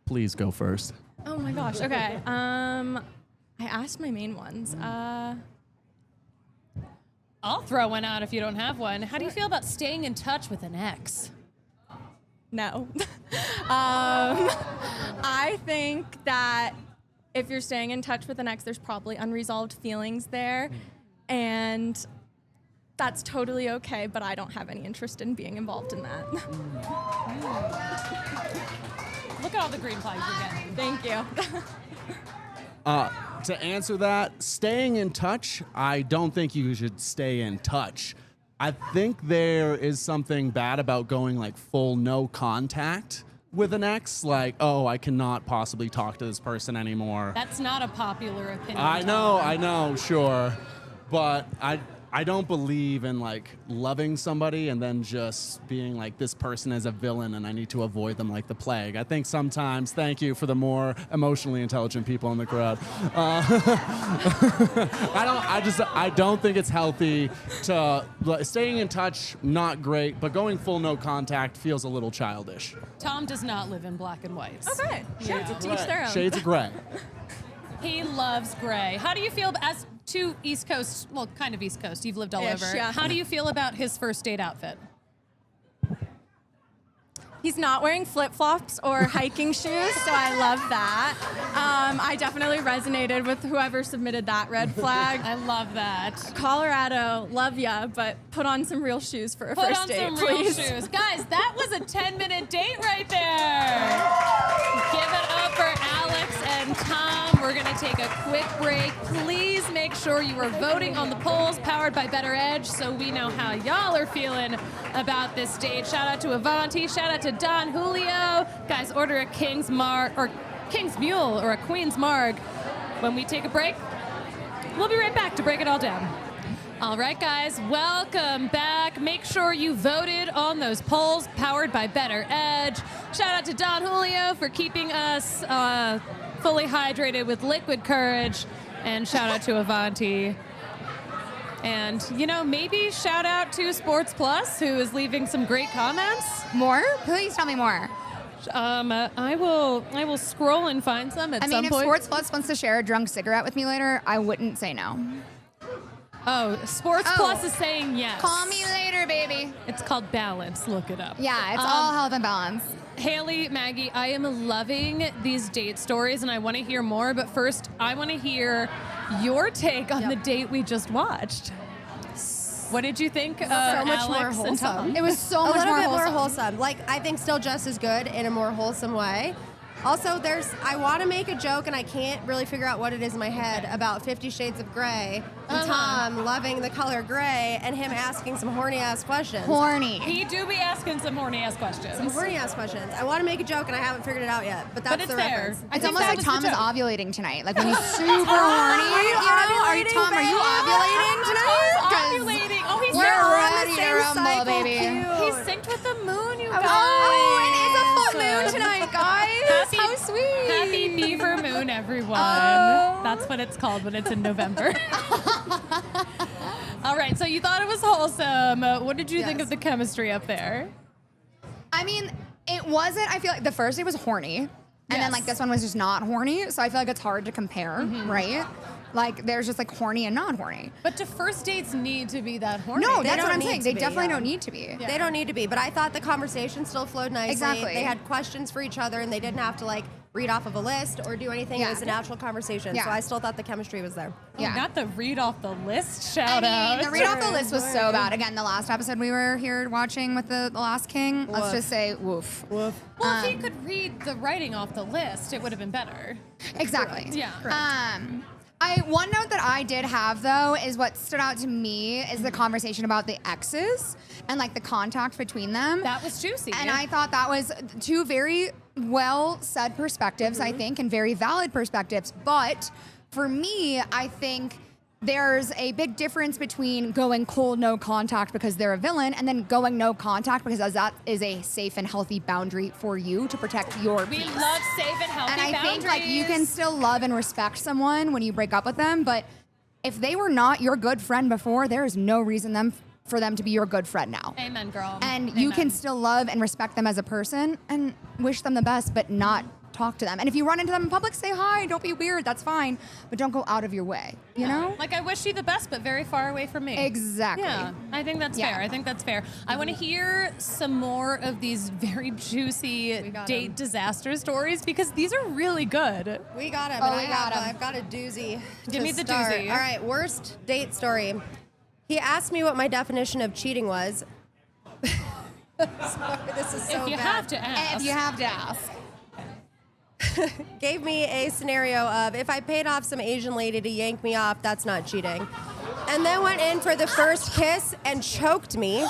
Speaker 4: Please go first.
Speaker 6: Oh my gosh, okay. I asked my main ones.
Speaker 1: I'll throw one out if you don't have one. How do you feel about staying in touch with an ex?
Speaker 6: No. I think that if you're staying in touch with an ex, there's probably unresolved feelings there. And that's totally okay, but I don't have any interest in being involved in that.
Speaker 1: Look at all the green flags you're getting.
Speaker 6: Thank you.
Speaker 4: To answer that, staying in touch, I don't think you should stay in touch. I think there is something bad about going full no contact with an ex. I cannot possibly talk to this person anymore.
Speaker 1: That's not a popular opinion.
Speaker 4: I know, sure. But I don't believe in loving somebody and then just being this person is a villain and I need to avoid them like the plague. I think sometimes, thank you for the more emotionally intelligent people in the crowd. I don't think it's healthy to staying in touch. Not great, but going full no contact feels a little childish.
Speaker 1: Tom does not live in black and whites.
Speaker 6: Okay, shades of each their own.
Speaker 4: Shades of gray.
Speaker 1: He loves gray. How do you feel as to East Coast, well, kind of East Coast, you've lived all over.
Speaker 6: Yeah.
Speaker 1: How do you feel about his first date outfit?
Speaker 6: He's not wearing flip-flops or hiking shoes, so I love that. I definitely resonated with whoever submitted that red flag.
Speaker 1: I love that.
Speaker 6: Colorado, love ya, but put on some real shoes for a first date,
Speaker 1: Put on some
Speaker 6: please.
Speaker 1: real shoes. Guys, that was a 10-minute date right there. Give it up for Alex and Tom. We're going to take a quick break. Please make sure you are voting on the polls powered by Better Edge so we know how y'all are feeling about this date. Shout out to Avanti. Shout out to Don Julio. Guys, order a King's Mule or a Queen's Marg. When we take a break, we'll be right back to break it all down. All right, guys, welcome back. Make sure you voted on those polls powered by Better Edge. Shout out to Don Julio for keeping us fully hydrated with liquid courage. And shout out to Avanti. And, maybe shout out to Sports Plus, who is leaving some great comments.
Speaker 3: More? Please tell me more.
Speaker 1: I will scroll and find some at some point.
Speaker 3: If Sports Plus wants to share a drunk cigarette with me later, I wouldn't say no.
Speaker 1: Oh, Sports Plus is saying yes.
Speaker 3: Call me later, baby.
Speaker 1: It's called Balance. Look it up.
Speaker 3: Yeah, it's all health and balance.
Speaker 1: Haley, Maggie, I am loving these date stories, and I want to hear more. But first, I want to hear your take on the date we just watched. What did you think of
Speaker 2: So much
Speaker 1: Alex
Speaker 2: more
Speaker 1: and
Speaker 2: wholesome.
Speaker 1: Tom?
Speaker 3: It was so
Speaker 2: A
Speaker 3: much
Speaker 2: little
Speaker 3: more
Speaker 2: bit
Speaker 3: wholesome.
Speaker 2: more wholesome. Like, I think still just as good in a more wholesome way. Also, I want to make a joke, and I can't really figure out what it is in my head about 50 Shades of Grey and Tom loving the color gray and him asking some horny-ass questions.
Speaker 3: Horny.
Speaker 1: He do be asking some horny-ass questions.
Speaker 2: Some horny-ass questions. I want to make a joke, and I haven't figured it out yet, but that's
Speaker 1: But it's
Speaker 2: the
Speaker 1: there.
Speaker 2: reference.
Speaker 1: I
Speaker 3: It's
Speaker 1: think
Speaker 3: almost
Speaker 1: that
Speaker 3: like
Speaker 1: was
Speaker 3: Tom
Speaker 1: the
Speaker 3: is
Speaker 1: joke.
Speaker 3: ovulating tonight. Like when he's super horny.
Speaker 2: Are you ovulating,
Speaker 3: Tom, are you
Speaker 2: babe?
Speaker 3: ovulating tonight?
Speaker 1: Tom's
Speaker 3: 'Cause
Speaker 1: ovulating. Oh, he's
Speaker 3: We're
Speaker 1: synced.
Speaker 3: ready to rumble, baby.
Speaker 1: He's synced with the moon, you guys.
Speaker 3: Oh, it is a full moon tonight, guys. How sweet.
Speaker 1: Happy Beaver Moon, everyone.
Speaker 3: Oh.
Speaker 1: That's what it's called when it's in November. All right, so you thought it was wholesome. What did you think
Speaker 2: Yes.
Speaker 1: of the chemistry up there?
Speaker 3: I mean, it wasn't. I feel like the first day was horny, and then
Speaker 1: Yes.
Speaker 3: like this one was just not horny. So I feel like it's hard to compare, right? Like there's just like horny and not horny.
Speaker 1: But do first dates need to be that horny?
Speaker 3: No,
Speaker 2: They
Speaker 3: that's what
Speaker 2: don't
Speaker 3: I'm
Speaker 2: need
Speaker 3: saying.
Speaker 2: to
Speaker 3: They
Speaker 2: be,
Speaker 3: definitely
Speaker 2: yeah.
Speaker 3: don't need to be.
Speaker 1: Yeah.
Speaker 2: They don't need to be, but I thought the conversation still flowed nicely.
Speaker 3: Exactly.
Speaker 2: They had questions for each other, and they didn't have to like read off of a list or do anything.
Speaker 3: Yeah.
Speaker 2: It was a natural conversation,
Speaker 3: Yeah.
Speaker 2: so I still thought the chemistry was there.
Speaker 3: Yeah.
Speaker 1: Not the read off the list
Speaker 3: I
Speaker 1: shout out.
Speaker 3: mean, the read off the list was so bad. Again, the last episode we were here watching with the Last King, let's
Speaker 2: Woof.
Speaker 3: just say woof.
Speaker 2: Woof.
Speaker 1: Well, if he could read the writing off the list, it would have been better.
Speaker 3: Exactly.
Speaker 1: Yeah.
Speaker 3: One note that I did have though is what stood out to me is the conversation about the exes and like the contact between them.
Speaker 1: That was juicy.
Speaker 3: And I thought that was two very well said perspectives, I think, and very valid perspectives. But for me, I think there's a big difference between going cold, no contact because they're a villain, and then going no contact because that is a safe and healthy boundary for you to protect your
Speaker 1: we
Speaker 3: peace.
Speaker 1: love safe and healthy
Speaker 3: And I
Speaker 1: boundaries.
Speaker 3: think like you can still love and respect someone when you break up with them, but if they were not your good friend before, there is no reason for them to be your good friend now.
Speaker 1: Amen, girl.
Speaker 3: And you can
Speaker 1: Amen.
Speaker 3: still love and respect them as a person and wish them the best, but not talk to them. And if you run into them in public, say hi. Don't be weird. That's fine. But don't go out of your way. You know?
Speaker 1: Like, I wish you the best, but very far away from me.
Speaker 3: Exactly.
Speaker 1: Yeah, I think that's
Speaker 3: Yeah.
Speaker 1: fair. I think that's fair. I want to hear some more of these very juicy
Speaker 2: got
Speaker 1: date
Speaker 2: 'em.
Speaker 1: disaster stories because these are really good.
Speaker 2: We got it.
Speaker 3: Oh,
Speaker 2: but
Speaker 3: we got 'em.
Speaker 2: I've got a doozy.
Speaker 1: Give
Speaker 2: to
Speaker 1: me the
Speaker 2: start.
Speaker 1: doozy.
Speaker 2: All right, worst date story. He asked me what my definition of cheating was. Sorry, this is so
Speaker 1: if you
Speaker 2: bad.
Speaker 1: have to ask.
Speaker 3: If you have to ask.
Speaker 2: Gave me a scenario of if I paid off some Asian lady to yank me off, that's not cheating. And then went in for the first kiss and choked me.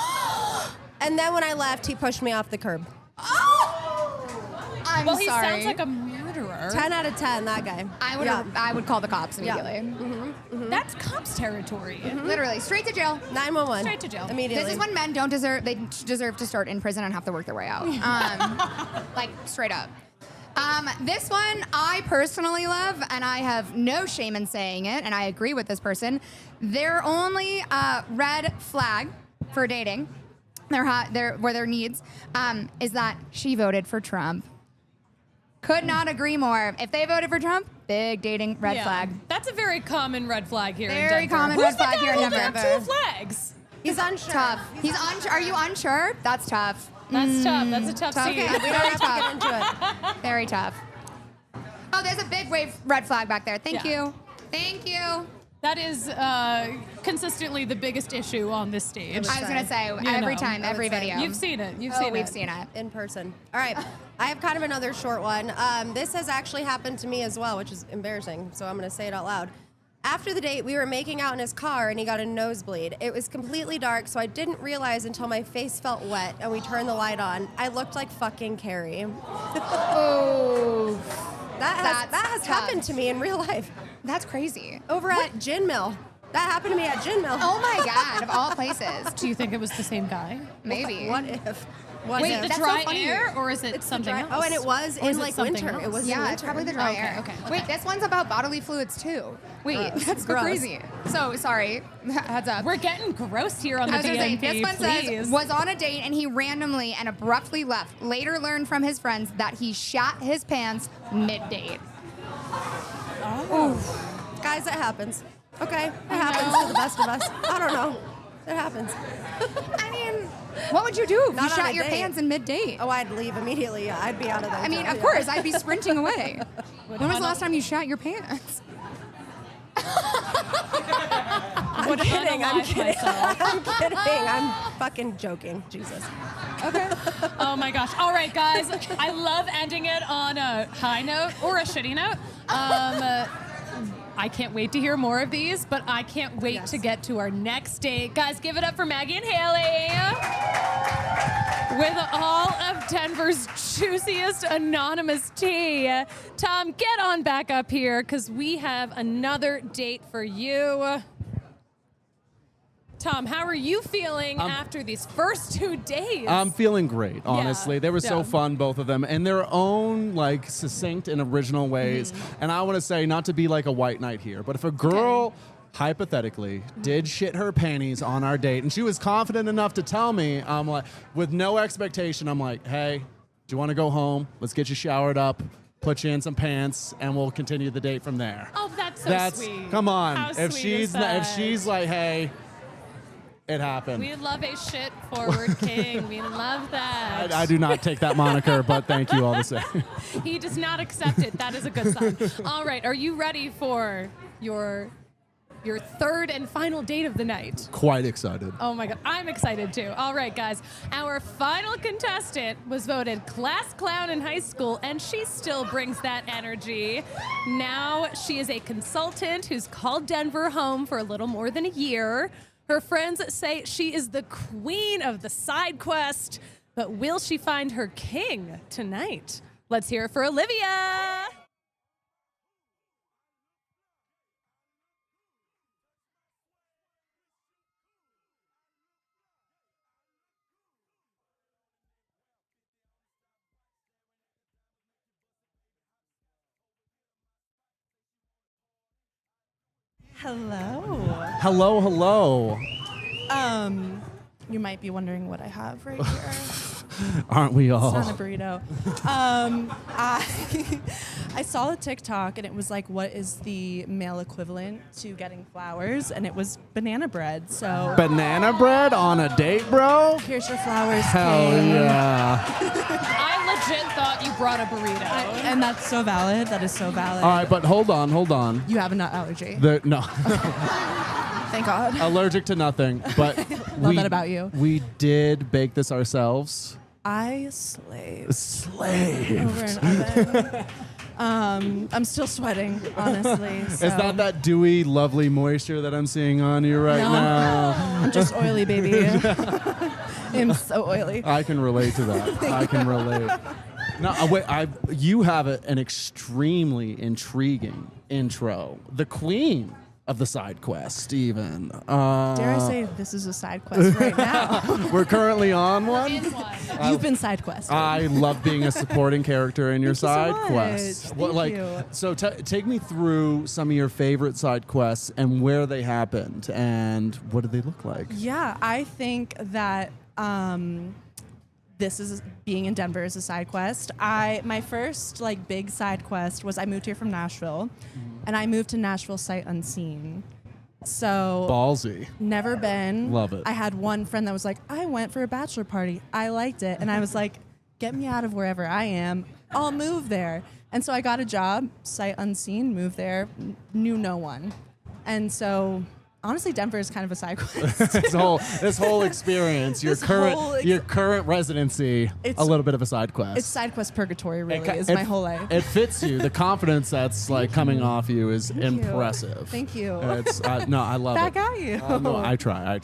Speaker 2: And then when I left, he pushed me off the curb.
Speaker 3: I'm
Speaker 1: well, he
Speaker 3: sorry.
Speaker 1: sounds like a murderer.
Speaker 2: 10 out of 10, that guy.
Speaker 3: I would call the cops
Speaker 2: Yeah.
Speaker 3: immediately.
Speaker 1: That's cops territory.
Speaker 3: Literally, straight to jail.
Speaker 2: 911.
Speaker 1: Straight to jail.
Speaker 2: Immediately.
Speaker 3: This is when men don't deserve, they deserve to start in prison and have to work their way out. Like, straight up. This one I personally love, and I have no shame in saying it, and I agree with this person. Their only red flag for dating, their needs, is that she voted for Trump. Could not agree more. If they voted for Trump, big dating red
Speaker 1: Yeah.
Speaker 3: flag.
Speaker 1: That's a very common red flag here in
Speaker 3: Very
Speaker 1: Denver.
Speaker 3: common
Speaker 1: Who's
Speaker 3: red
Speaker 1: the
Speaker 3: flag
Speaker 1: guy
Speaker 3: here in
Speaker 1: holding
Speaker 3: Denver.
Speaker 1: up 2 flags?
Speaker 2: He's unsure.
Speaker 3: Tough. Are you unsure? That's tough.
Speaker 1: That's tough. That's a tough
Speaker 3: tough.
Speaker 1: scene.
Speaker 3: Okay,
Speaker 2: We don't have to get into it.
Speaker 3: Very tough. Oh, there's a big red flag back there. Thank
Speaker 1: Yeah.
Speaker 3: you. Thank you.
Speaker 1: That is consistently the biggest issue on this stage.
Speaker 3: I was gonna say
Speaker 1: You
Speaker 3: every
Speaker 1: know,
Speaker 3: time,
Speaker 2: I would
Speaker 3: every
Speaker 2: say.
Speaker 3: video.
Speaker 1: You've seen it. You've
Speaker 3: Oh,
Speaker 1: seen
Speaker 3: we've
Speaker 1: it.
Speaker 3: seen it.
Speaker 2: In person. All right. I have kind of another short one. This has actually happened to me as well, which is embarrassing, so I'm going to say it out loud. After the date, we were making out in his car and he got a nosebleed. It was completely dark, so I didn't realize until my face felt wet and we turned the light on. I looked like fucking Carrie.
Speaker 3: Oh,
Speaker 2: That has
Speaker 3: That's
Speaker 2: happened
Speaker 3: tough.
Speaker 2: to me in real life.
Speaker 3: that's crazy.
Speaker 2: Over at Gin Mill. That happened to me at Gin Mill.
Speaker 3: Oh my God, of all places.
Speaker 1: Do you think it was the same guy?
Speaker 3: Maybe.
Speaker 2: What if? What
Speaker 3: Wait,
Speaker 2: if?
Speaker 1: The
Speaker 3: that's so
Speaker 1: dry
Speaker 3: funny.
Speaker 1: air, or is it
Speaker 2: It's the
Speaker 1: something
Speaker 2: dry-
Speaker 1: else?
Speaker 2: Oh, and it was
Speaker 1: Or is
Speaker 2: in
Speaker 1: it
Speaker 2: like
Speaker 1: something
Speaker 2: winter. It
Speaker 1: else?
Speaker 2: was in
Speaker 3: Yeah,
Speaker 2: winter.
Speaker 3: it's probably the dry
Speaker 1: Okay,
Speaker 3: air.
Speaker 1: okay.
Speaker 3: Wait, this one's about bodily fluids too. Wait,
Speaker 2: Gross.
Speaker 3: that's so
Speaker 2: Gross.
Speaker 3: crazy. So sorry, heads up.
Speaker 1: We're getting gross here on the
Speaker 3: I was gonna say,
Speaker 1: DNP,
Speaker 3: this one
Speaker 1: please.
Speaker 3: says, was on a date and he randomly and abruptly left. Later learned from his friends that he shat his pants mid-date.
Speaker 2: Guys, that happens. Okay, it happens to the best of us. I don't know. It happens.
Speaker 3: I mean, what would you do if
Speaker 2: Not
Speaker 3: you
Speaker 2: on
Speaker 3: shat
Speaker 2: a
Speaker 3: your
Speaker 2: date.
Speaker 3: pants in mid-date?
Speaker 2: Oh, I'd leave immediately. Yeah, I'd be out of there.
Speaker 3: I mean, of course, I'd be sprinting away. When was the last time you shat your pants?
Speaker 2: I'm kidding. I'm
Speaker 1: unalive
Speaker 2: kidding.
Speaker 1: myself.
Speaker 2: I'm kidding. I'm fucking joking. Jesus.
Speaker 1: Oh my gosh. All right, guys. I love ending it on a high note or a shitty note. I can't wait to hear more of these, but I can't wait to get to our next date. Guys, give it up for Maggie and Haley. With all of Denver's juiciest anonymous tea. Tom, get on back up here because we have another date for you. Tom, how are you feeling after these first 2 days?
Speaker 4: I'm feeling great, honestly. They were so
Speaker 1: yeah.
Speaker 4: fun, both of them, in their own like succinct and original ways. And I want to say, not to be like a white knight here, but if a girl hypothetically did shit her panties on our date and she was confident enough to tell me, I'm like, with no expectation, I'm like, hey, do you want to go home? Let's get you showered up, put you in some pants, and we'll continue the date from there.
Speaker 1: Oh, that's so sweet.
Speaker 4: Come on.
Speaker 1: How
Speaker 4: If
Speaker 1: sweet
Speaker 4: she's
Speaker 1: is that?
Speaker 4: if she's like, hey, it happened.
Speaker 1: We love a shit forward king. We love that.
Speaker 4: I do not take that moniker, but thank you all the same.
Speaker 1: He does not accept it. That is a good sign. All right, are you ready for your third and final date of the night?
Speaker 4: Quite excited.
Speaker 1: Oh my God, I'm excited too. All right, guys, our final contestant was voted class clown in high school, and she still brings that energy. Now she is a consultant who's called Denver home for a little more than a year. Her friends say she is the queen of the side quest, but will she find her king tonight? Let's hear it for Olivia.
Speaker 7: Hello.
Speaker 4: Hello, hello.
Speaker 7: You might be wondering what I have right here.
Speaker 4: Aren't we all?
Speaker 7: It's not a burrito. I saw a TikTok and it was like, what is the male equivalent to getting flowers? And it was banana bread. So
Speaker 4: Banana bread on a date, bro?
Speaker 7: here's your flowers.
Speaker 4: Hell
Speaker 7: king.
Speaker 4: yeah.
Speaker 1: I legit thought you brought a burrito.
Speaker 7: And that's so valid. That is so valid.
Speaker 4: All right, but hold on.
Speaker 7: You have a nut allergy.
Speaker 4: No,
Speaker 7: Thank God.
Speaker 4: allergic to nothing. But
Speaker 7: Love that about you.
Speaker 4: We did bake this ourselves.
Speaker 7: I slave
Speaker 4: Slave.
Speaker 7: over an oven. I'm still sweating, honestly.
Speaker 4: Is that dewy, lovely moisture that I'm seeing on you right
Speaker 7: No.
Speaker 4: now?
Speaker 7: I'm just oily, baby. I'm so oily.
Speaker 4: I can relate to that. I can relate. No, wait. You have an extremely intriguing intro. The queen of the side quest, even.
Speaker 7: Dare I say this is a side quest right now?
Speaker 4: We're currently on one.
Speaker 1: In one.
Speaker 7: You've been side quested.
Speaker 4: I love being a supporting character in your
Speaker 7: Thank you so
Speaker 4: side
Speaker 7: much.
Speaker 4: quests.
Speaker 7: Thank you.
Speaker 4: So take me through some of your favorite side quests and where they happened and what do they look like?
Speaker 7: Yeah, I think that this is being in Denver is a side quest. My first like big side quest was I moved here from Nashville, and I moved to Nashville sight unseen. So
Speaker 4: Ballsy.
Speaker 7: never been.
Speaker 4: Love it.
Speaker 7: I had one friend that was like, I went for a bachelor party. I liked it. And I was like, get me out of wherever I am. I'll move there. And so I got a job, sight unseen, moved there, knew no one. And so Honestly, Denver is kind of a side quest.
Speaker 4: this whole experience, your current residency,
Speaker 7: It's-
Speaker 4: a little bit of a side quest.
Speaker 7: It's side quest purgatory, really,
Speaker 4: It-
Speaker 7: is
Speaker 4: it-
Speaker 7: my whole life.
Speaker 4: It fits you. The confidence that's like coming off you is impressive.
Speaker 7: Thank you.
Speaker 4: It's no, I love
Speaker 7: Back
Speaker 4: it.
Speaker 7: at you.
Speaker 4: No, I try.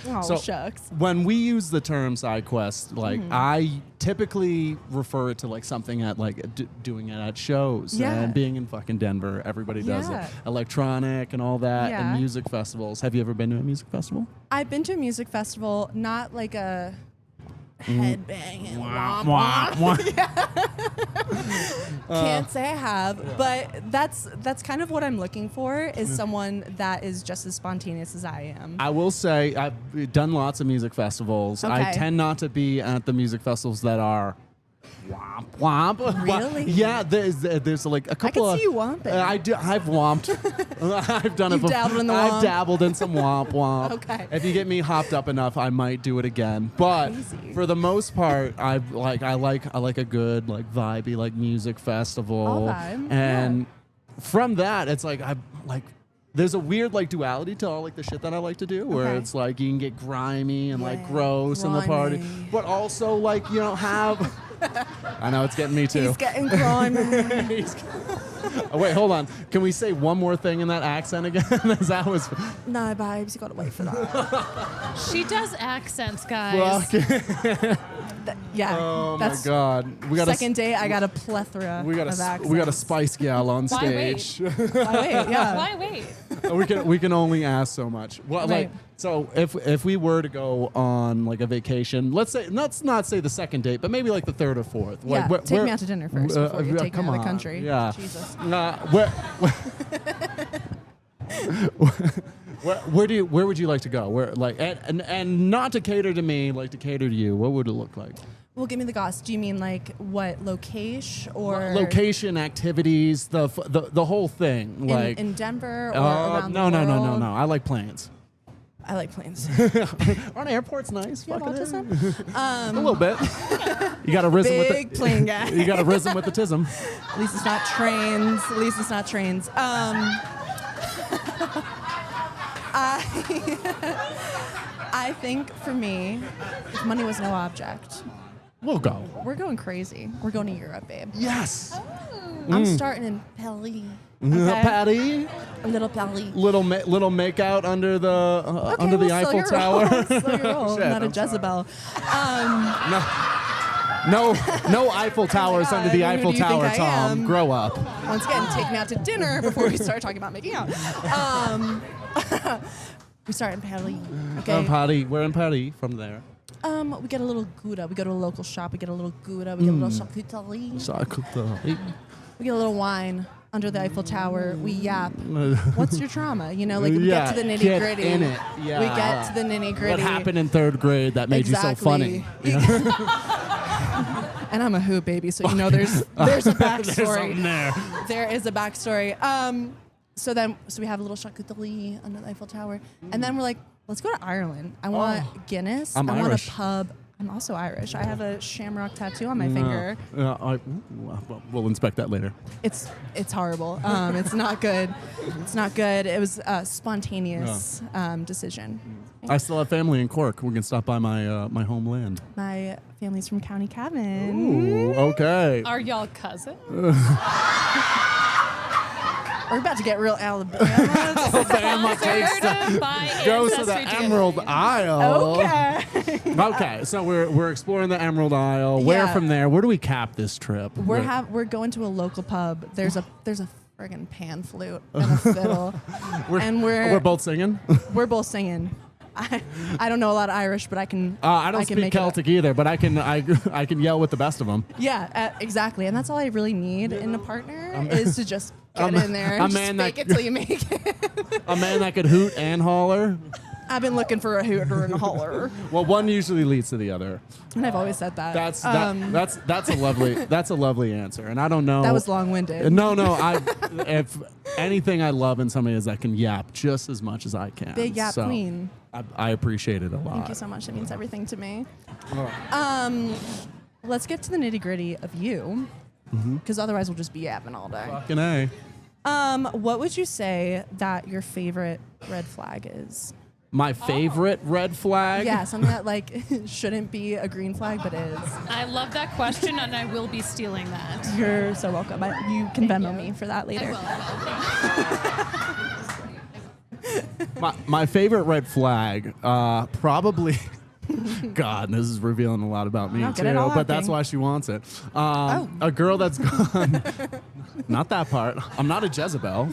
Speaker 7: Oh,
Speaker 4: So
Speaker 7: shucks.
Speaker 4: when we use the term side quest, like I typically refer it to like something at like doing it at shows
Speaker 7: Yeah.
Speaker 4: and being in fucking Denver. Everybody does
Speaker 7: Yeah.
Speaker 4: electronic and all that
Speaker 7: Yeah.
Speaker 4: and music festivals. Have you ever been to a music festival?
Speaker 7: I've been to a music festival, not like a headbanging. Can't say I have, but that's kind of what I'm looking for is someone that is just as spontaneous as I am.
Speaker 4: I will say I've done lots of music festivals. I
Speaker 7: Okay.
Speaker 4: tend not to be at the music festivals that are womp womp.
Speaker 7: Really?
Speaker 4: Yeah, there's like a couple
Speaker 7: see
Speaker 4: of.
Speaker 7: you womping.
Speaker 4: I've womped. I've done
Speaker 7: You've
Speaker 4: it.
Speaker 7: dabbled in the
Speaker 4: I've
Speaker 7: womp.
Speaker 4: dabbled in some womp womp.
Speaker 7: Okay.
Speaker 4: If you get me hopped up enough, I might do it again. But
Speaker 7: Crazy.
Speaker 4: for the most part, I like a good like vibey like music festival.
Speaker 7: All vibe,
Speaker 4: And from that, it's like I like. There's a weird like duality to all like the shit that I like to do, where
Speaker 7: Okay.
Speaker 4: it's like you can get grimy and like
Speaker 7: Yeah,
Speaker 4: gross in the party,
Speaker 7: grimy.
Speaker 4: but also like have. I know it's getting me too.
Speaker 7: He's getting grimy.
Speaker 4: Oh, wait, hold on. Can we say one more thing in that accent again? that was
Speaker 7: No, babes, you gotta wait for that.
Speaker 1: She does accents, guys.
Speaker 7: Yeah.
Speaker 4: Oh
Speaker 7: that's
Speaker 4: my God. We got
Speaker 7: second date. I got a plethora
Speaker 4: we got
Speaker 7: of accents.
Speaker 4: we got a spice gal on
Speaker 1: Why wait?
Speaker 4: stage.
Speaker 7: Why wait? Yeah.
Speaker 1: Why wait?
Speaker 4: we can only ask so much. Well, like
Speaker 7: Right.
Speaker 4: so if we were to go on like a vacation, let's not say the second date, but maybe like the third or fourth.
Speaker 7: Yeah,
Speaker 4: Like,
Speaker 7: take me out to dinner first before you take me
Speaker 4: come
Speaker 7: out of the
Speaker 4: on.
Speaker 7: country.
Speaker 4: Yeah.
Speaker 7: Jesus.
Speaker 4: Where would you like to go? Where like and not to cater to me, like to cater to you. What would it look like?
Speaker 7: Well, give me the goss. Do you mean like what location or
Speaker 4: Location, activities, the whole thing.
Speaker 7: in,
Speaker 4: Like
Speaker 7: in Denver or around
Speaker 4: no,
Speaker 7: the
Speaker 4: no.
Speaker 7: world?
Speaker 4: I like planes.
Speaker 7: I like planes.
Speaker 4: Aren't airports nice?
Speaker 7: You have
Speaker 4: Fucking
Speaker 7: autism?
Speaker 4: a little bit. You got a rhythm with
Speaker 7: Big
Speaker 4: the
Speaker 7: plane guy.
Speaker 4: You got a rhythm with the tism.
Speaker 7: At least it's not trains. At least it's not trains. I think for me, if money was no object,
Speaker 4: We'll go.
Speaker 7: we're going crazy. We're going to Europe, babe.
Speaker 4: Yes.
Speaker 7: I'm starting in Paris.
Speaker 4: Patty,
Speaker 7: A little Paris.
Speaker 4: little makeout under the under the
Speaker 7: well,
Speaker 4: Eiffel
Speaker 7: slow your
Speaker 4: Tower.
Speaker 7: roll, slow your roll.
Speaker 4: Shit,
Speaker 7: I'm not a
Speaker 4: I'm sorry.
Speaker 7: Jezebel.
Speaker 4: No Eiffel Towers under the
Speaker 7: God, who
Speaker 4: Eiffel
Speaker 7: do you think
Speaker 4: Tower,
Speaker 7: I
Speaker 4: Tom.
Speaker 7: am?
Speaker 4: Grow up.
Speaker 7: Once again, take me out to dinner before we start talking about making out. We start in Paris. Okay.
Speaker 4: Patty, we're in Patty from there.
Speaker 7: We get a little Gouda. We go to a local shop. We get a little Gouda. We get a little charcuterie.
Speaker 4: So I cooked the.
Speaker 7: We get a little wine under the Eiffel Tower. We yap. What's your trauma? You know, like we
Speaker 4: Yeah,
Speaker 7: get to the nitty
Speaker 4: get
Speaker 7: gritty.
Speaker 4: in it. Yeah.
Speaker 7: We get to the nitty gritty.
Speaker 4: What happened in third grade that made you so funny?
Speaker 7: And I'm a who baby, so you know there's a backstory.
Speaker 4: There's something there.
Speaker 7: There is a backstory. So we have a little charcuterie under the Eiffel Tower, and then we're like, let's go to Ireland. I want Guinness.
Speaker 4: I'm
Speaker 7: I want
Speaker 4: Irish.
Speaker 7: a pub. I'm also Irish. I have a shamrock tattoo on my finger.
Speaker 4: Well, we'll inspect that later.
Speaker 7: It's horrible. It's not good. It's not good. It was a spontaneous decision.
Speaker 4: I still have family in Cork. We can stop by my homeland.
Speaker 7: My family's from County Cavan.
Speaker 4: Ooh, okay.
Speaker 1: Are y'all cousins?
Speaker 7: We're about to get real Alabama.
Speaker 4: Alabama
Speaker 1: Sponsored by
Speaker 4: goes to the
Speaker 1: Ancestry
Speaker 4: Emerald
Speaker 1: DNA.
Speaker 4: Isle.
Speaker 7: Okay.
Speaker 4: Okay, so we're exploring the Emerald Isle. Where
Speaker 7: Yeah.
Speaker 4: from there? Where do we cap this trip?
Speaker 7: We're going to a local pub. There's a friggin' pan flute and a fiddle, and
Speaker 4: we're both singing.
Speaker 7: we're both singing. I don't know a lot of Irish, but I can.
Speaker 4: I don't
Speaker 7: can
Speaker 4: speak
Speaker 7: make it up.
Speaker 4: Celtic either, but I can yell with the best of them.
Speaker 7: Yeah, exactly, and that's all I really need in a partner is to just get
Speaker 4: a
Speaker 7: in there
Speaker 4: a
Speaker 7: and just
Speaker 4: man
Speaker 7: fake
Speaker 4: that-
Speaker 7: it till you make it.
Speaker 4: A man that could hoot and holler.
Speaker 7: I've been looking for a hooter and a holler,
Speaker 4: Well, one usually leads to the other.
Speaker 7: and I've always said that.
Speaker 4: That's a lovely answer, and I don't know.
Speaker 7: That was long-winded.
Speaker 4: No. If anything, I love in somebody is that can yap just as much as I can.
Speaker 7: Big yap
Speaker 4: So,
Speaker 7: queen.
Speaker 4: I appreciate it a lot.
Speaker 7: Thank you so much. That means everything to me.
Speaker 4: Oh.
Speaker 7: Let's get to the nitty-gritty of you, because otherwise we'll just be yapping all day.
Speaker 4: Fucking A.
Speaker 7: What would you say that your favorite red flag is?
Speaker 4: My favorite red flag?
Speaker 7: Yeah, something that like shouldn't be a green flag, but is.
Speaker 1: I love that question, and I will be stealing that.
Speaker 7: You're so welcome. You can Venmo me for that later.
Speaker 4: My favorite red flag, probably. God, this is revealing a lot about me
Speaker 7: No,
Speaker 4: too,
Speaker 7: get it all
Speaker 4: but
Speaker 7: out,
Speaker 4: that's
Speaker 7: King.
Speaker 4: why she wants it. A girl that's gone. Not that part. I'm not a Jezebel.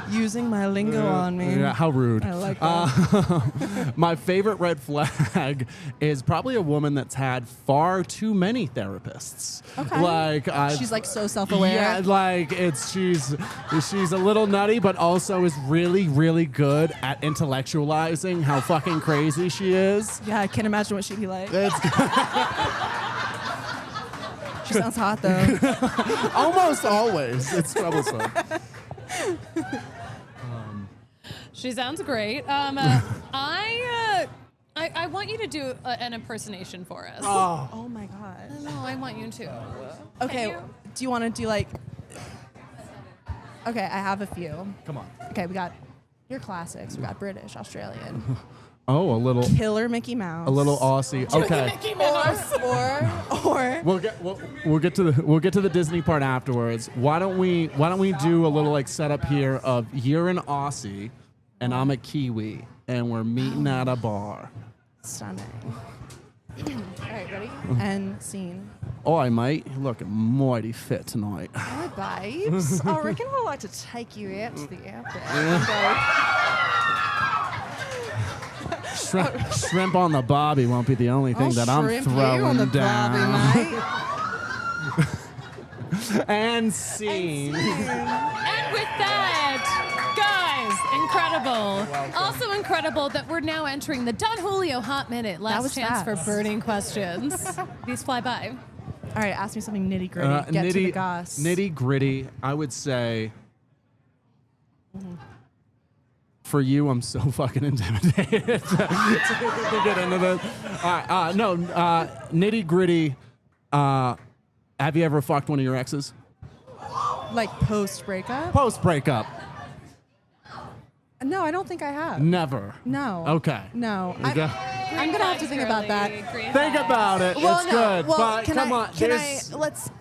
Speaker 7: Using my lingo on me.
Speaker 4: Yeah, how rude.
Speaker 7: I like that.
Speaker 4: My favorite red flag is probably a woman that's had far too many therapists.
Speaker 7: Okay.
Speaker 4: Like
Speaker 7: She's like so self-aware.
Speaker 4: Yeah, like she's a little nutty, but also is really, really good at intellectualizing how fucking crazy she is.
Speaker 7: Yeah, I can't imagine what she'd be like.
Speaker 4: It's
Speaker 7: She sounds hot though.
Speaker 4: almost always. It's troublesome.
Speaker 1: She sounds great. I want you to do an impersonation for us.
Speaker 7: Oh my god.
Speaker 1: No, I want you to.
Speaker 7: Okay,
Speaker 1: Can you?
Speaker 7: do you want to do like? Okay, I have a few.
Speaker 4: Come on.
Speaker 7: Okay, we got your classics. We got British, Australian,
Speaker 4: Oh, a little
Speaker 7: killer Mickey Mouse,
Speaker 4: a little Aussie. Okay.
Speaker 7: or
Speaker 4: We'll get to the Disney part afterwards. Why don't we do a little like setup here of you're an Aussie and I'm a Kiwi and we're meeting at a bar.
Speaker 7: stunning. All right, ready? And scene.
Speaker 4: Oh, I might. You're looking mighty fit tonight.
Speaker 7: Hi, babes. I reckon I'd like to take you out to the airport.
Speaker 4: Shrimp on the bobby won't be the only thing that I'm throwing down. And scene.
Speaker 1: And with that, guys, incredible. Also incredible that we're now entering the Don Julio Hot Minute. Last
Speaker 7: was
Speaker 1: chance for
Speaker 7: fast.
Speaker 1: burning questions. These fly by.
Speaker 7: All right, ask me something nitty gritty. Get to the goss.
Speaker 4: Nitty gritty. I would say. For you, I'm so fucking intimidated to get into this. Nitty gritty. Have you ever fucked one of your exes?
Speaker 7: Like post breakup?
Speaker 4: Post breakup.
Speaker 7: No, I don't think I have.
Speaker 4: Never.
Speaker 7: No.
Speaker 4: Okay.
Speaker 7: No.
Speaker 4: Okay.
Speaker 7: I'm gonna have to think about that.
Speaker 4: Think about it.
Speaker 7: Well,
Speaker 4: it's
Speaker 7: no.
Speaker 4: good.
Speaker 7: Well,
Speaker 4: but
Speaker 7: can
Speaker 4: come
Speaker 7: I,
Speaker 4: on.
Speaker 7: Can
Speaker 4: there's,
Speaker 7: I? Let's.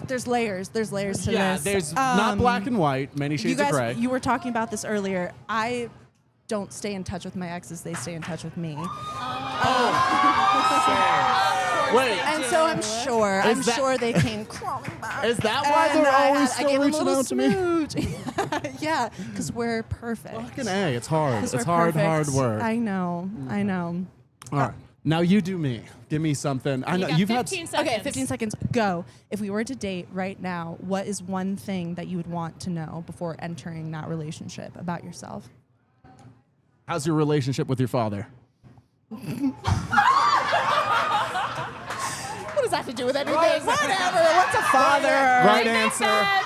Speaker 7: There's layers. There's layers to
Speaker 4: yeah,
Speaker 7: this.
Speaker 4: there's not black and white. Many
Speaker 7: You
Speaker 4: shades
Speaker 7: guys,
Speaker 4: of gray.
Speaker 7: you were talking about this earlier. I don't stay in touch with my exes. They stay in touch with me.
Speaker 4: Wait.
Speaker 7: And so I'm sure.
Speaker 4: Is that-
Speaker 7: sure they came crawling back.
Speaker 4: Is that why
Speaker 7: And
Speaker 4: they're
Speaker 7: I
Speaker 4: always
Speaker 7: had- I gave
Speaker 4: still
Speaker 7: them a
Speaker 4: reaching
Speaker 7: little
Speaker 4: out to me?
Speaker 7: smooch. Yeah, because we're perfect.
Speaker 4: Fucking A. It's hard.
Speaker 7: 'Cause
Speaker 4: It's
Speaker 7: we're
Speaker 4: hard
Speaker 7: perfect.
Speaker 4: work.
Speaker 7: I know. I know.
Speaker 4: All right. Now you do me. Give me something. I know
Speaker 1: got
Speaker 4: you've had.
Speaker 1: 15 seconds.
Speaker 7: Okay, 15 seconds. Go. If we were to date right now, what is one thing that you would want to know before entering that relationship about yourself?
Speaker 4: How's your relationship with your father?
Speaker 7: What does that have to do with anything? Whatever. What's a father?
Speaker 4: Right answer.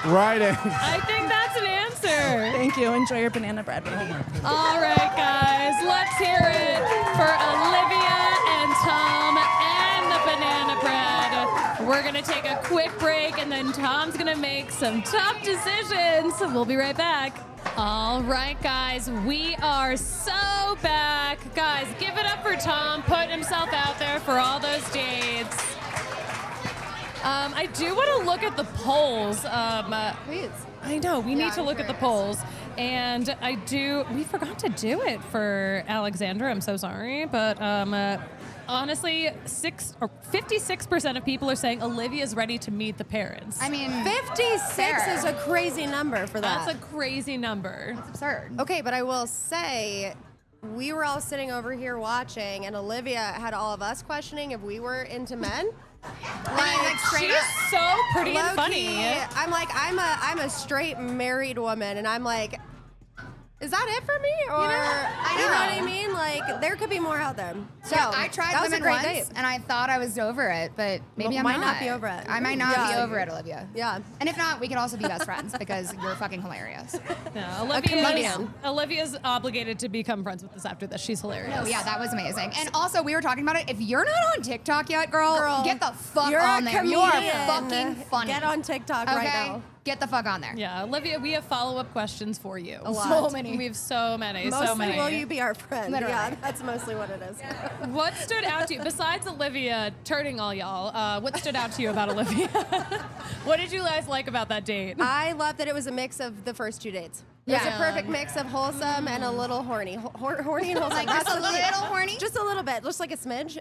Speaker 4: Right answer.
Speaker 1: I think that's an answer.
Speaker 7: Thank you. Enjoy your banana bread, baby.
Speaker 1: All right, guys, let's hear it for Olivia and Tom and the banana bread. We're going to take a quick break, and then Tom's going to make some tough decisions. We'll be right back. All right, guys, we are so back. Guys, give it up for Tom, putting himself out there for all those dates. I do want to look at the polls.
Speaker 2: Please.
Speaker 1: I know, we
Speaker 2: Yeah,
Speaker 1: need to
Speaker 2: I'm
Speaker 1: look at the
Speaker 2: curious.
Speaker 1: polls. And we forgot to do it for Alexandra. I'm so sorry. But honestly, 56% of people are saying Olivia's ready to meet the parents.
Speaker 3: I mean,
Speaker 2: 56
Speaker 3: fair.
Speaker 2: is a crazy number for that.
Speaker 1: That's a crazy number.
Speaker 3: absurd.
Speaker 2: Okay, but I will say, we were all sitting over here watching, and Olivia had all of us questioning if we were into men.
Speaker 1: She's so pretty and funny.
Speaker 2: Low-key, I'm like, I'm a straight married woman, and I'm like, is that it for me? Or, you know what I mean? Like, there could be more out there. So,
Speaker 3: Yeah, I tried
Speaker 2: that was a
Speaker 3: women
Speaker 2: great
Speaker 3: once,
Speaker 2: date.
Speaker 3: and I thought I was over it, but maybe
Speaker 2: Well,
Speaker 3: I
Speaker 2: might not be over it.
Speaker 3: I might not be
Speaker 2: Yeah.
Speaker 3: over it, Olivia.
Speaker 2: Yeah.
Speaker 3: And if not, we could also be best friends because you're fucking hilarious.
Speaker 1: No,
Speaker 2: comedian.
Speaker 1: Olivia's obligated to become friends with us after this. She's hilarious.
Speaker 3: Oh yeah, that was amazing. And also, we were talking about it. If you're not on TikTok yet, girl, get the fuck
Speaker 2: You're
Speaker 3: on
Speaker 2: a
Speaker 3: there. You are
Speaker 2: comedian.
Speaker 3: fucking funny.
Speaker 2: Get on TikTok right
Speaker 3: Okay?
Speaker 2: now.
Speaker 3: get the fuck on there.
Speaker 1: Yeah, Olivia, we have follow-up questions for you.
Speaker 2: A lot.
Speaker 3: So many.
Speaker 1: We have so many, so
Speaker 2: Mostly,
Speaker 1: many.
Speaker 2: will you be our friend?
Speaker 3: Literally.
Speaker 2: Yeah, that's mostly what it is.
Speaker 1: What stood out to you, besides Olivia turning all y'all, what stood out to you about Olivia? What did you guys like about that date?
Speaker 2: I love that it was a mix of the first 2 dates. It was a perfect mix of wholesome and a little horny. Horny and wholesome.
Speaker 3: Like just a little horny?
Speaker 2: Just a little bit, just like a smidge.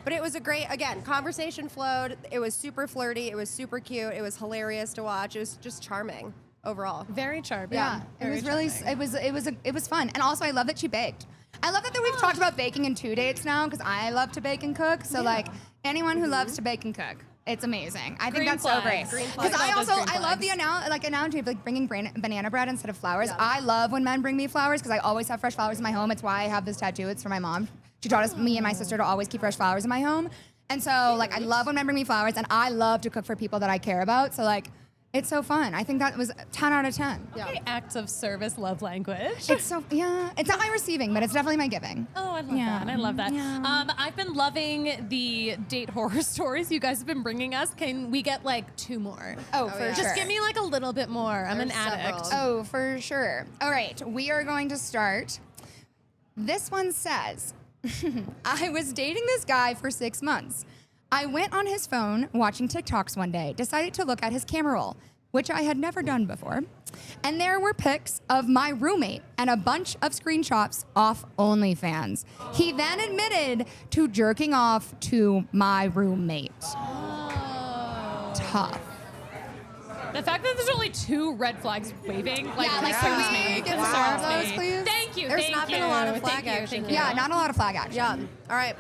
Speaker 2: But it was a great, again, conversation flowed. It was super flirty. It was super cute. It was hilarious to watch. It was just charming overall.
Speaker 1: Very charming.
Speaker 3: Yeah, it was really, it was fun. And also I love that she baked. I love that we've talked about baking in 2 dates now because I love to bake and cook. So like anyone who loves to bake and cook, it's amazing. I think
Speaker 1: Green
Speaker 3: that's so great.
Speaker 1: flags. Green
Speaker 3: Because
Speaker 1: flags.
Speaker 3: I love the analogy of like bringing banana bread instead of flowers. I love when men bring me flowers because I always have fresh flowers in my home. It's why I have this tattoo. It's for my mom. She taught us, me and my sister, to always keep fresh flowers in my home. And so like I love when men bring me flowers, and I love to cook for people that I care about. So like it's so fun. I think that was 10 out of 10.
Speaker 1: Yeah. Acts of service, love language.
Speaker 3: It's so, it's not my receiving, but it's definitely my giving.
Speaker 1: Oh, I love that. I love that.
Speaker 3: Yeah.
Speaker 1: I've been loving the date horror stories you guys have been bringing us. Can we get like 2 more?
Speaker 3: Oh, for
Speaker 2: yeah.
Speaker 3: sure.
Speaker 1: Just give me like a little bit more. I'm an
Speaker 2: There's
Speaker 1: addict.
Speaker 2: several.
Speaker 3: Oh, for sure. All right, we are going to start. This one says, I was dating this guy for 6 months. I went on his phone watching TikToks one day, decided to look at his camera roll, which I had never done before. And there were pics of my roommate and a bunch of screenshots off OnlyFans. He then admitted to jerking off to my roommate. Tough.
Speaker 1: The fact that there's only 2 red flags waving, like,
Speaker 3: Yeah, like,
Speaker 1: concerns
Speaker 3: can we
Speaker 1: me.
Speaker 3: get more
Speaker 1: Concerns
Speaker 3: of those,
Speaker 1: me.
Speaker 3: please?
Speaker 1: Thank you.
Speaker 2: There's
Speaker 1: thank
Speaker 2: not
Speaker 1: you.
Speaker 2: been a lot of
Speaker 1: Thank
Speaker 2: flag
Speaker 1: you,
Speaker 2: action
Speaker 1: thank
Speaker 2: yet.
Speaker 1: you.
Speaker 3: Yeah, not a lot of flag action.
Speaker 2: Yeah. All right.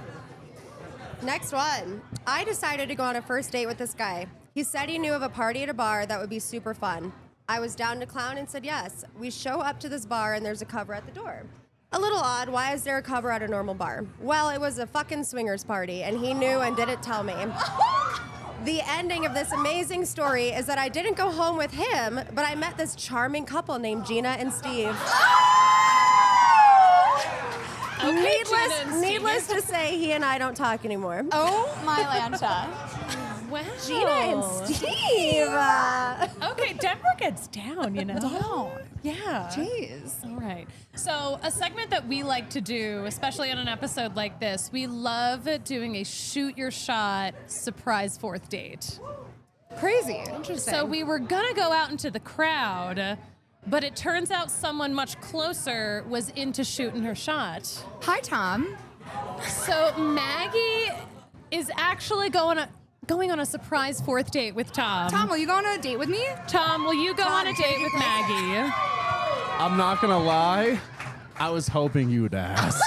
Speaker 2: Next one. I decided to go on a first date with this guy. He said he knew of a party at a bar that would be super fun. I was down to clown and said yes. We show up to this bar and there's a cover at the door. A little odd. Why is there a cover at a normal bar? Well, it was a fucking swingers party and he knew and didn't tell me. The ending of this amazing story is that I didn't go home with him, but I met this charming couple named Gina and Steve.
Speaker 1: Okay, Gina and Steve.
Speaker 2: Needless to say, he and I don't talk anymore.
Speaker 3: Oh, my Lanta.
Speaker 1: Wow.
Speaker 2: Gina and Steve.
Speaker 1: Okay, Denver gets down, you know?
Speaker 3: Down.
Speaker 1: Yeah.
Speaker 3: Jeez.
Speaker 1: All right. So, a segment that we like to do, especially on an episode like this, we love doing a shoot your shot surprise 4th date.
Speaker 3: Crazy.
Speaker 1: So, we were going to go out into the crowd, but it turns out someone much closer was into shooting her shot.
Speaker 3: Hi, Tom.
Speaker 1: So, Maggie is actually going on a surprise 4th date with Tom.
Speaker 3: Tom, will you go on a date with me?
Speaker 1: Tom, will you go on a date with Maggie?
Speaker 4: I'm not gonna lie. I was hoping you would ask.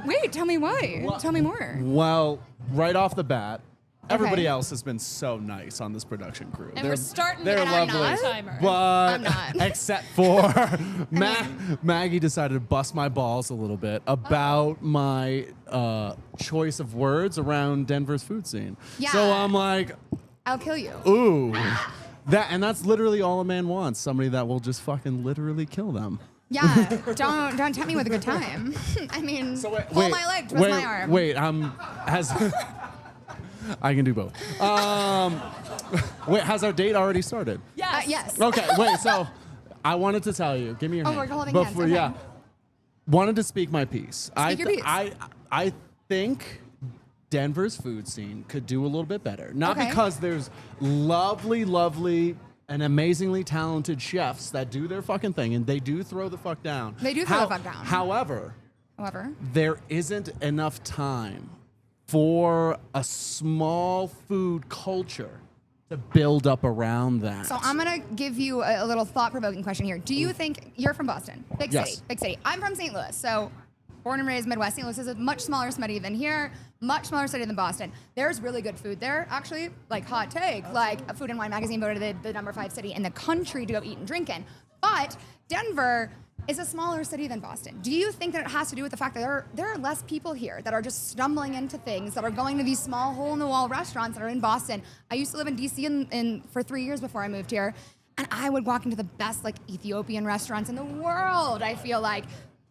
Speaker 3: Wait, tell me why. Tell me more.
Speaker 4: Well, right off the bat, everybody
Speaker 3: Okay.
Speaker 4: else has been so nice on this production crew.
Speaker 1: And we're starting
Speaker 4: they're
Speaker 1: with
Speaker 3: I'm
Speaker 4: lovely.
Speaker 3: not.
Speaker 1: timer.
Speaker 4: But
Speaker 3: I'm not.
Speaker 4: except for Maggie decided to bust my balls a little bit about my choice of words around Denver's food scene.
Speaker 3: Yeah.
Speaker 4: So I'm like,
Speaker 3: I'll kill you.
Speaker 4: ooh. That's literally all a man wants. Somebody that will just fucking literally kill them.
Speaker 3: Yeah, don't tempt me with a good time. I mean, pull my leg, twist my arm.
Speaker 4: Wait, I can do both. Wait, has our date already started?
Speaker 3: Yes.
Speaker 4: Okay, wait, so I wanted to tell you, give me your hand.
Speaker 3: we're holding hands, okay.
Speaker 4: Yeah. Wanted to speak my piece.
Speaker 3: Speak your piece.
Speaker 4: I think Denver's food scene could do a little bit better. Not
Speaker 3: Okay.
Speaker 4: because there's lovely and amazingly talented chefs that do their fucking thing, and they do throw the fuck down.
Speaker 3: They do throw the fuck down.
Speaker 4: However,
Speaker 3: However,
Speaker 4: there isn't enough time for a small food culture to build up around that.
Speaker 3: so I'm gonna give you a little thought-provoking question here. Do you think you're from Boston? Big
Speaker 4: Yes.
Speaker 3: city, big city. I'm from St. Louis, so born and raised Midwest. St. Louis is a much smaller city than here, much smaller city than Boston. There's really good food there, actually. Like, hot take, like Food and Wine magazine voted it the number 5 city in the country to go eat and drink in. But Denver is a smaller city than Boston. Do you think that it has to do with the fact that there are less people here that are just stumbling into things, that are going to these small hole-in-the-wall restaurants that are in Boston? I used to live in D.C. for 3 years before I moved here, and I would walk into the best like Ethiopian restaurants in the world, I feel like.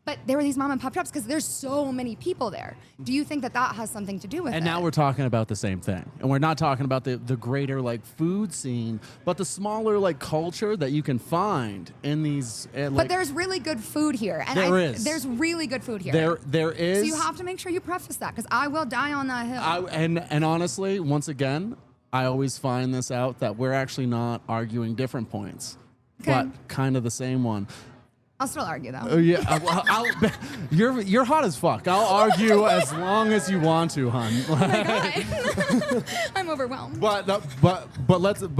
Speaker 3: But there were these mom and pop shops because there's so many people there. Do you think that has something to do with it?
Speaker 4: And now we're talking about the same thing. And we're not talking about the greater like food scene, but the smaller like culture that you can find in these.
Speaker 3: But there's really good food here. And there's really good food here.
Speaker 4: There is.
Speaker 3: So you have to make sure you preface that because I will die on that hill.
Speaker 4: And honestly, once again, I always find this out that we're actually not arguing different points, but kind of the same one.
Speaker 3: I'll still argue though.
Speaker 4: You're hot as fuck. I'll argue as long as you want to, hun.
Speaker 3: Oh my God. I'm overwhelmed.
Speaker 4: But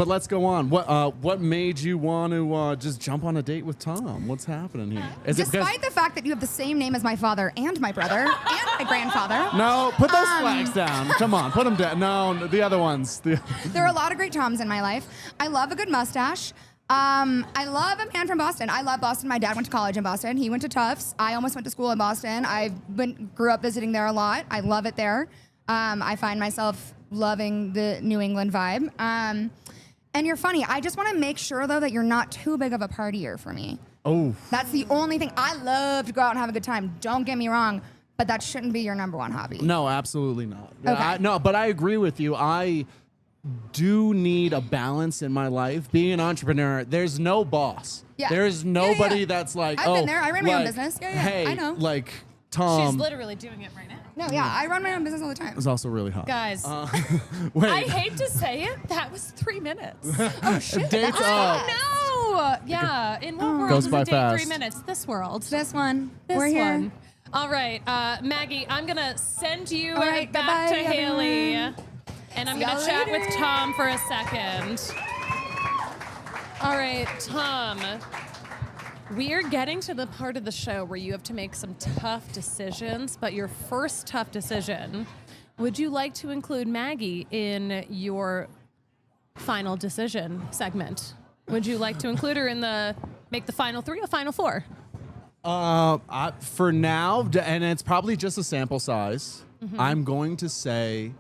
Speaker 4: let's go on. What made you want to just jump on a date with Tom? What's happening here?
Speaker 3: Despite the fact that you have the same name as my father and my brother and my grandfather.
Speaker 4: No, put those flags down. Come on, put them down. No, the other ones.
Speaker 3: There are a lot of great Toms in my life. I love a good mustache. I love a man from Boston. I love Boston. My dad went to college in Boston. He went to Tufts. I almost went to school in Boston. Grew up visiting there a lot. I love it there. I find myself loving the New England vibe. And you're funny. I just want to make sure, though, that you're not too big of a partier for me.
Speaker 4: Oh.
Speaker 3: That's the only thing. I love to go out and have a good time. Don't get me wrong. But that shouldn't be your number one hobby.
Speaker 4: No, absolutely not.
Speaker 3: Okay.
Speaker 4: No, but I agree with you. I do need a balance in my life. Being an entrepreneur, there's no boss.
Speaker 3: Yeah.
Speaker 4: There's nobody that's like,
Speaker 3: I've been there. I ran my own business. Yeah,
Speaker 4: hey,
Speaker 3: I know.
Speaker 4: like Tom.
Speaker 1: She's literally doing it right now.
Speaker 3: No, yeah, I run my own business all the time.
Speaker 4: It's also really hot.
Speaker 1: Guys,
Speaker 4: Wait.
Speaker 1: I hate to say it, that was 3 minutes.
Speaker 3: Oh, shit.
Speaker 4: Dates up.
Speaker 1: No! Yeah, in what world
Speaker 4: Goes
Speaker 1: is
Speaker 4: by
Speaker 1: a date
Speaker 4: fast.
Speaker 1: 3 minutes? This world.
Speaker 3: This one.
Speaker 1: This
Speaker 3: We're here.
Speaker 1: one. All right, Maggie, I'm going to send you
Speaker 3: All right,
Speaker 1: back to
Speaker 3: goodbye,
Speaker 1: Haley.
Speaker 3: everyone.
Speaker 1: And I'm
Speaker 3: See
Speaker 1: going to
Speaker 3: y'all
Speaker 1: chat with
Speaker 3: later.
Speaker 1: Tom for a second. All right, Tom. We are getting to the part of the show where you have to make some tough decisions, but your first tough decision, would you like to include Maggie in your final decision segment? Would you like to include her in make the final 3 or final 4?
Speaker 4: For now, and it's probably just a sample size, I'm going to say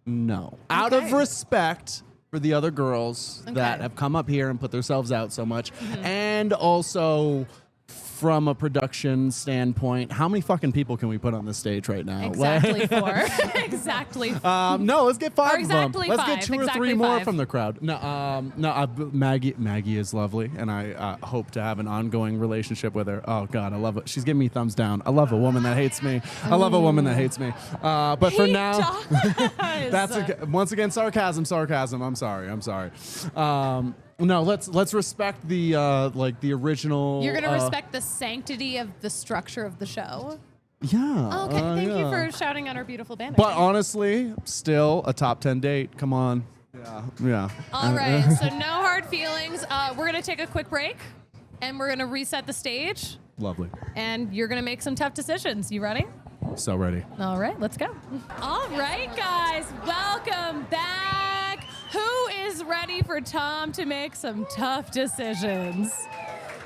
Speaker 4: no. Out of respect for the other girls that have come up here and put themselves out so much, and also from a production standpoint, how many fucking people can we put on this stage right now?
Speaker 1: Exactly 4. Exactly 4.
Speaker 4: No, let's get 5 of them.
Speaker 1: exactly
Speaker 4: Let's get
Speaker 1: 5.
Speaker 4: 2 or 3
Speaker 1: Exactly
Speaker 4: more
Speaker 1: 5.
Speaker 4: from the crowd. No, Maggie is lovely, and I hope to have an ongoing relationship with her. Oh God, I love it. She's giving me thumbs down. I love a woman that hates me. I love a woman that hates me. But for now, that's once again sarcasm. I'm sorry. No, let's respect the the original.
Speaker 1: You're gonna respect the sanctity of the structure of the show.
Speaker 4: Yeah.
Speaker 1: Okay, thank you
Speaker 4: yeah.
Speaker 1: for shouting out our beautiful band.
Speaker 4: But honestly, still a top 10 date. Come on. Yeah.
Speaker 1: All right, so no hard feelings. We're gonna take a quick break, and we're gonna reset the stage,
Speaker 4: Lovely.
Speaker 1: and you're gonna make some tough decisions. You ready?
Speaker 4: So ready.
Speaker 1: All right, let's go. All right, guys, welcome back. Who is ready for Tom to make some tough decisions?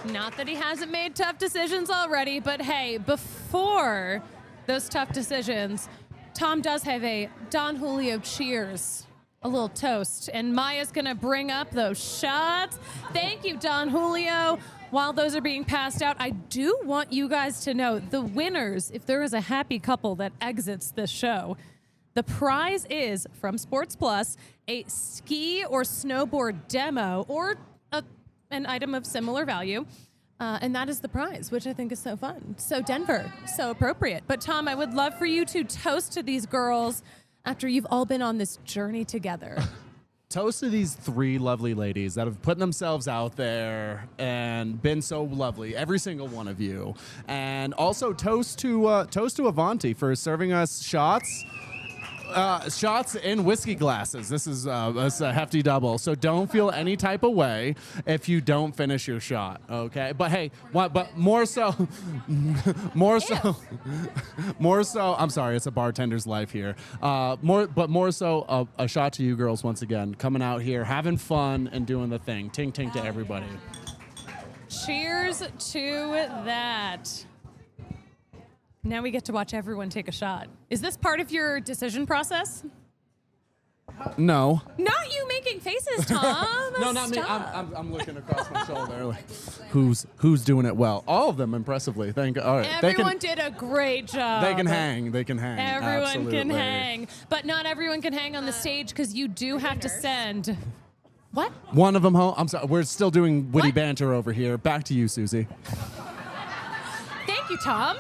Speaker 1: Not that he hasn't made tough decisions already, but hey, before those tough decisions, Tom does have a Don Julio cheers, a little toast, and Maya's gonna bring up those shots. Thank you, Don Julio. While those are being passed out, I do want you guys to know the winners, if there is a happy couple that exits this show, the prize is, from Sports Plus, a ski or snowboard demo or an item of similar value. And that is the prize, which I think is so fun. So Denver, so appropriate. But Tom, I would love for you to toast to these girls after you've all been on this journey together.
Speaker 4: Toast to these 3 lovely ladies that have put themselves out there and been so lovely, every single one of you. And also toast to Avanti for serving us shots in whiskey glasses. This is a hefty double, so don't feel any type of way if you don't finish your shot, okay? But hey, but more so, I'm sorry, it's a bartender's life here. More so, a shot to you girls once again, coming out here, having fun and doing the thing. Tink, tink to everybody.
Speaker 1: Cheers to that. Now we get to watch everyone take a shot. Is this part of your decision process?
Speaker 4: No.
Speaker 1: Not you making faces, Tom.
Speaker 4: No, not me.
Speaker 1: Stop.
Speaker 4: I'm looking across my shoulder. Like, who's doing it well? All of them impressively. All right.
Speaker 1: Everyone did a great job.
Speaker 4: They can hang.
Speaker 1: Everyone
Speaker 4: Absolutely.
Speaker 1: can hang. But not everyone can hang on the stage because you do have to send. What?
Speaker 4: One of them home. I'm sorry. We're still doing witty
Speaker 1: What?
Speaker 4: banter over here. Back to you, Susie.
Speaker 1: Thank you, Tom.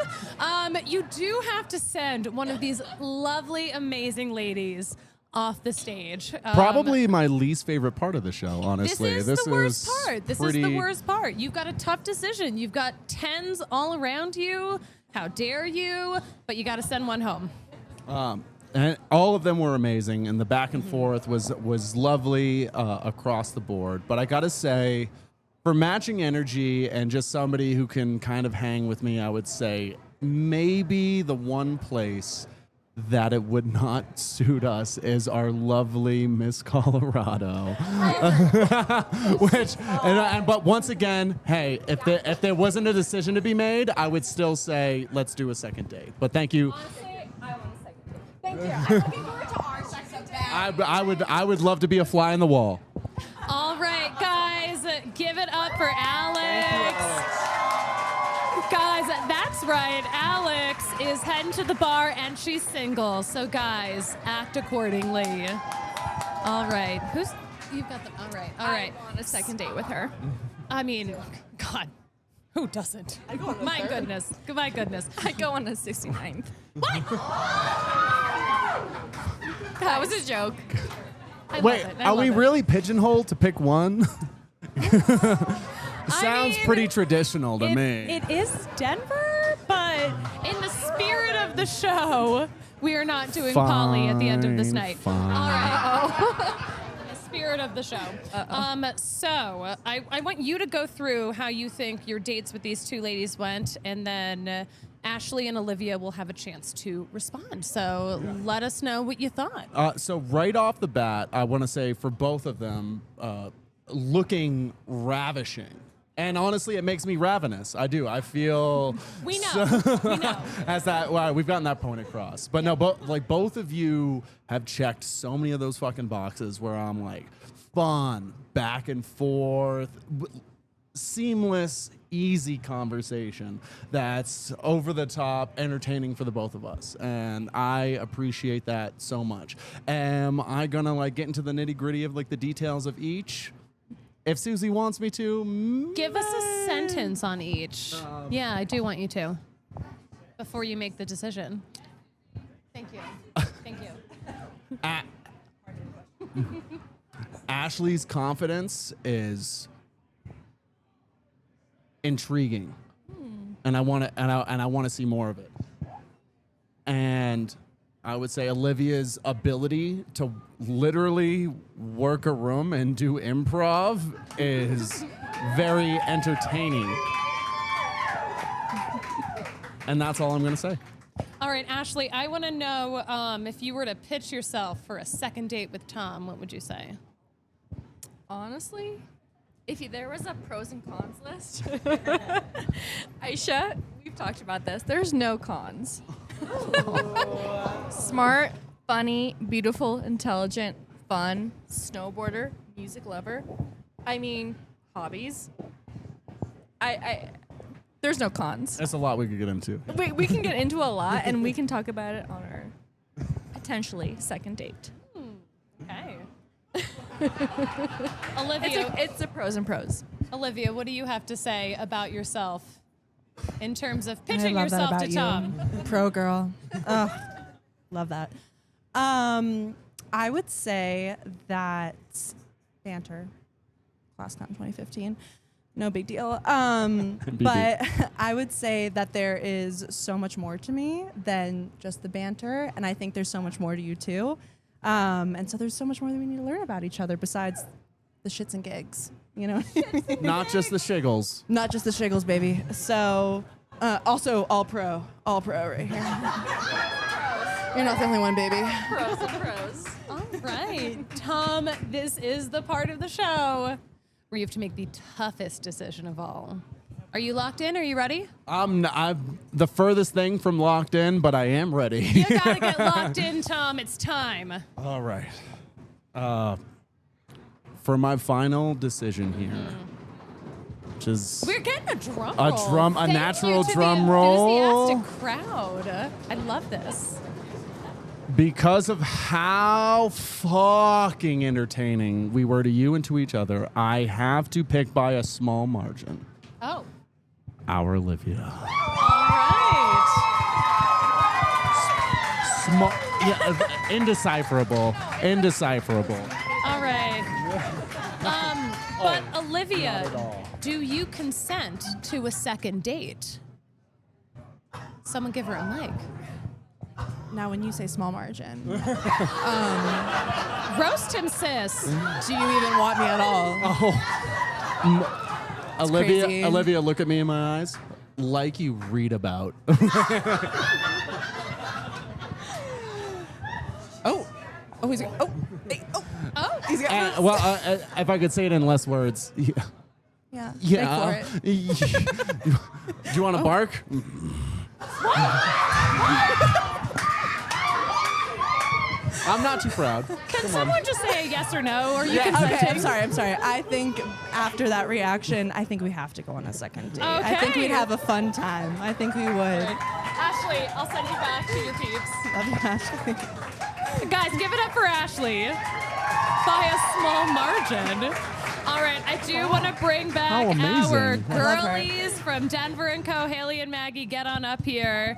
Speaker 1: You do have to send one of these lovely, amazing ladies off the stage.
Speaker 4: Probably my least favorite part of the show, honestly.
Speaker 1: This is the worst part. This is the
Speaker 4: pretty-
Speaker 1: worst part. You've got a tough decision. You've got tens all around you. How dare you? But you got to send one home.
Speaker 4: And all of them were amazing, and the back and forth was lovely across the board. But I gotta say, for matching energy and just somebody who can kind of hang with me, I would say maybe the one place that it would not suit us is our lovely Miss Colorado. But once again, hey, if there wasn't a decision to be made, I would still say let's do a second date. But thank you.
Speaker 3: Thank you. I'm looking forward to our second date.
Speaker 4: I would love to be a fly in the wall.
Speaker 1: All right, guys, give it up for Alex. Guys, that's right. Alex is heading to the bar and she's single. So, guys, act accordingly. All right. You've got the. All right. All right.
Speaker 5: I go on a second date with her.
Speaker 1: I mean, God, who doesn't? My goodness. My goodness.
Speaker 5: I go on a 69th. That was a joke.
Speaker 1: I
Speaker 4: Wait,
Speaker 1: love it. I
Speaker 4: are we
Speaker 1: love it.
Speaker 4: really pigeonholed to pick one? Sounds
Speaker 1: mean,
Speaker 4: pretty traditional to me.
Speaker 1: It is Denver, but in the spirit of the show, we are not doing Polly at the end of this night.
Speaker 4: Fine.
Speaker 1: All right. In the spirit of the show. So I want you to go through how you think your dates with these two ladies went, and then Ashley and Olivia will have a chance to respond. So let us know what you thought.
Speaker 4: So right off the bat, I want to say for both of them, looking ravishing. And honestly, it makes me ravenous. I do. I feel.
Speaker 1: We know. We know.
Speaker 4: As that, well, we've gotten that point across. But no, both of you have checked so many of those fucking boxes where I'm like, fun, back and forth, seamless, easy conversation that's over the top, entertaining for the both of us. And I appreciate that so much. Am I gonna like get into the nitty gritty of like the details of each? If Susie wants me to,
Speaker 1: Give us a sentence on each. Yeah, I do want you to. Before you make the decision. Thank you. Thank you.
Speaker 4: Ashley's confidence is intriguing, and I want to and I want to see more of it. And I would say Olivia's ability to literally work a room and do improv is very entertaining. And that's all I'm going to say.
Speaker 1: All right, Ashley, I want to know if you were to pitch yourself for a second date with Tom, what would you say?
Speaker 5: Honestly, there was a pros and cons list, Aisha, we've talked about this. There's no cons. Smart, funny, beautiful, intelligent, fun, snowboarder, music lover. I mean, hobbies. There's no cons.
Speaker 4: That's a lot we could get into.
Speaker 5: We can get into a lot, and we can talk about it on our potentially second date.
Speaker 1: Okay. Olivia,
Speaker 5: It's a pros and pros.
Speaker 1: Olivia, what do you have to say about yourself in terms of
Speaker 7: I
Speaker 1: pitching
Speaker 7: love that
Speaker 1: yourself
Speaker 7: about
Speaker 1: to
Speaker 7: you.
Speaker 1: Tom?
Speaker 7: Pro girl. Oh, love that. I would say that banter, ClassCon 2015, no big deal. But I would say that there is so much more to me than just the banter, and I think there's so much more to you too. And so there's so much more that we need to learn about each other besides the shits and gigs, you know?
Speaker 4: Not just the shiggles.
Speaker 7: Not just the shiggles, baby. So, also all pro right here. You're not the only one, baby.
Speaker 5: Pros and pros.
Speaker 1: All right, Tom, this is the part of the show where you have to make the toughest decision of all. Are you locked in? Are you ready?
Speaker 4: I'm the furthest thing from locked in, but I am ready.
Speaker 1: You gotta get locked in, Tom. It's time.
Speaker 4: All right. For my final decision here, which is
Speaker 1: We're getting a drum
Speaker 4: A
Speaker 1: roll.
Speaker 4: drum- a
Speaker 1: Thank
Speaker 4: natural
Speaker 1: you to
Speaker 4: drum
Speaker 1: the
Speaker 4: roll.
Speaker 1: enthusiastic crowd. I love this.
Speaker 4: because of how fucking entertaining we were to you and to each other, I have to pick by a small margin.
Speaker 1: Oh.
Speaker 4: Our Olivia.
Speaker 1: All right.
Speaker 4: Small, yeah, indecipherable. Indecipherable.
Speaker 1: All right. But Olivia, do you consent to a second date? Someone give her a mic.
Speaker 7: Now, when you say small margin,
Speaker 1: Roast him, sis.
Speaker 7: do you even want me at all?
Speaker 4: Olivia,
Speaker 7: crazy.
Speaker 4: Olivia, look at me in my eyes like you read about.
Speaker 7: Oh, he's gonna, he's gonna,
Speaker 4: Well, if I could say it in less words.
Speaker 7: yeah,
Speaker 4: Yeah.
Speaker 7: Go for it.
Speaker 4: Do you want to bark? I'm not too proud.
Speaker 1: Can someone just say a yes or no? Or you
Speaker 7: Yeah,
Speaker 1: consenting?
Speaker 7: okay, I'm sorry. I think after that reaction, I think we have to go on a second date. I think
Speaker 1: Okay.
Speaker 7: we'd have a fun time. I think we would.
Speaker 1: Ashley, I'll send you back to your peeps.
Speaker 7: Love you, Ashley.
Speaker 1: Guys, give it up for Ashley by a small margin. All right, I do want to bring back
Speaker 4: How amazing.
Speaker 1: our
Speaker 4: I
Speaker 7: love her.
Speaker 1: girlies from Denver and Co. Haley and Maggie, get on up here.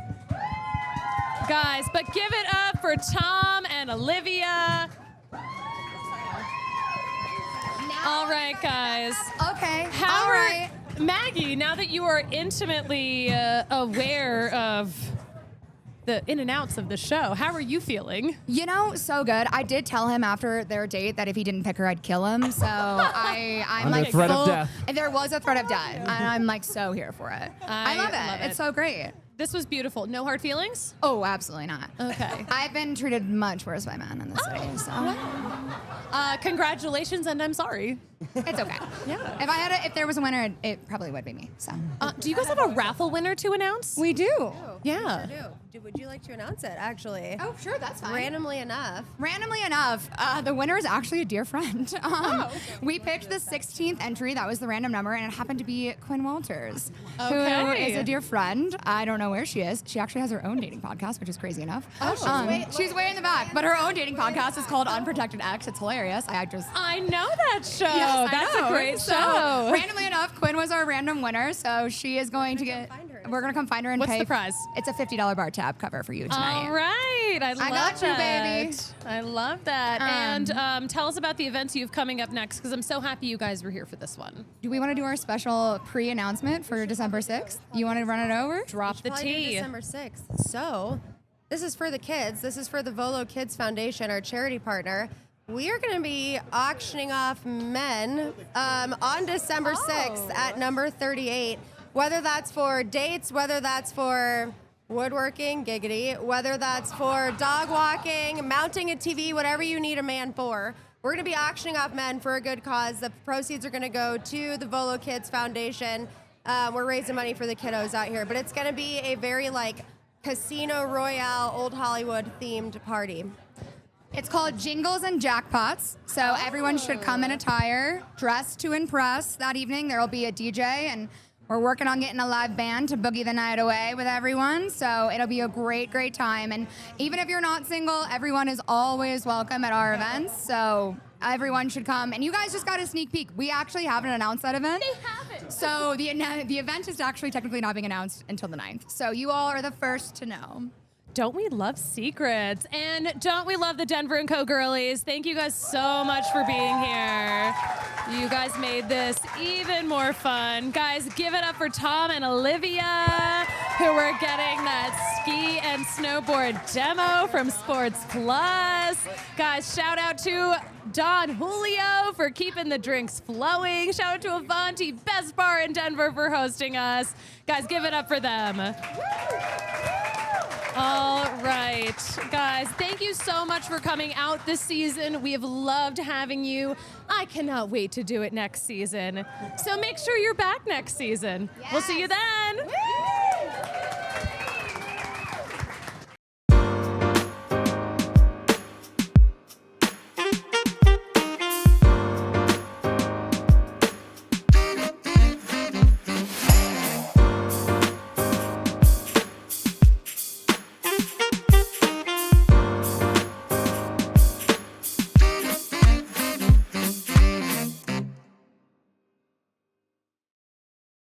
Speaker 1: Guys, but give it up for Tom and Olivia. All right, guys.
Speaker 3: Okay.
Speaker 1: How
Speaker 3: All
Speaker 1: are
Speaker 3: right.
Speaker 1: Maggie, now that you are intimately aware of the in and outs of the show, how are you feeling?
Speaker 3: You know, so good. I did tell him after their date that if he didn't pick her, I'd kill him. So I'm
Speaker 4: Under
Speaker 3: like
Speaker 4: threat of
Speaker 3: full-
Speaker 4: death.
Speaker 3: And there was a threat of death, and I'm like so here for it. I love it. It's so great.
Speaker 1: This was beautiful. No hard feelings?
Speaker 3: Oh, absolutely not.
Speaker 1: Okay.
Speaker 3: I've been treated much worse by men in the city, so
Speaker 1: Congratulations, and I'm sorry.
Speaker 3: it's okay.
Speaker 1: Yeah.
Speaker 3: If there was a winner, it probably would be me. So
Speaker 1: Do you guys have a raffle winner to announce?
Speaker 3: we do.
Speaker 1: Yeah.
Speaker 2: Would you like to announce it, actually?
Speaker 3: Oh, sure, that's fine.
Speaker 2: Randomly enough.
Speaker 3: Randomly enough, the winner is actually a dear friend. We picked the 16th entry. That was the random number, and it happened to be Quinn Walters, who
Speaker 1: Okay.
Speaker 3: is a dear friend. I don't know where she is. She actually has her own dating podcast, which is crazy enough. She's way in the back. But her own dating podcast is called Unprotected X. It's hilarious.
Speaker 1: I know that show.
Speaker 3: Yes, I
Speaker 1: That's
Speaker 3: know.
Speaker 1: a great
Speaker 3: So,
Speaker 1: show.
Speaker 3: randomly enough, Quinn was our random winner, so she is going to get.
Speaker 2: find her.
Speaker 3: We're gonna come find her and
Speaker 1: What's
Speaker 3: pay.
Speaker 1: the prize?
Speaker 3: It's a $50 bar tab cover for you tonight.
Speaker 1: All right. I love
Speaker 3: got you,
Speaker 1: that.
Speaker 3: baby.
Speaker 1: I love that. And tell us about the events you have coming up next, because I'm so happy you guys were here for this one.
Speaker 3: Do we want to do our special pre-announcement for December 6th? You want to run it over?
Speaker 1: Drop the
Speaker 2: Probably do
Speaker 1: tea.
Speaker 2: December 6th. So, this is for the kids. This is for the Volo Kids Foundation, our charity partner. We are going to be auctioning off men on December 6th at number 38. Whether that's for dates, whether that's for woodworking, giggity, whether that's for dog walking, mounting a TV, whatever you need a man for. We're going to be auctioning off men for a good cause. The proceeds are going to go to the Volo Kids Foundation. We're raising money for the kiddos out here, but it's going to be a very Casino Royale, Old Hollywood themed party.
Speaker 3: It's called Jingles and Jackpots. So everyone should come in attire, dressed to impress. That evening there will be a DJ, and we're working on getting a live band to boogie the night away with everyone. So it'll be a great, great time. And even if you're not single, everyone is always welcome at our events. So everyone should come. And you guys just got a sneak peek. We actually haven't announced that event.
Speaker 1: They haven't.
Speaker 3: So the event is actually technically not being announced until the 9th. So you all are the first to know.
Speaker 1: Don't we love secrets? And don't we love the Denver and Co. girlies? Thank you guys so much for being here. You guys made this even more fun. Guys, give it up for Tom and Olivia, who are getting that ski and snowboard demo from Sports Plus. Guys, shout out to Don Julio for keeping the drinks flowing. Shout out to Avanti, best bar in Denver, for hosting us. Guys, give it up for them. All right, guys, thank you so much for coming out this season. We have loved having you. I cannot wait to do it next season. So make sure you're back next season. We'll see you then.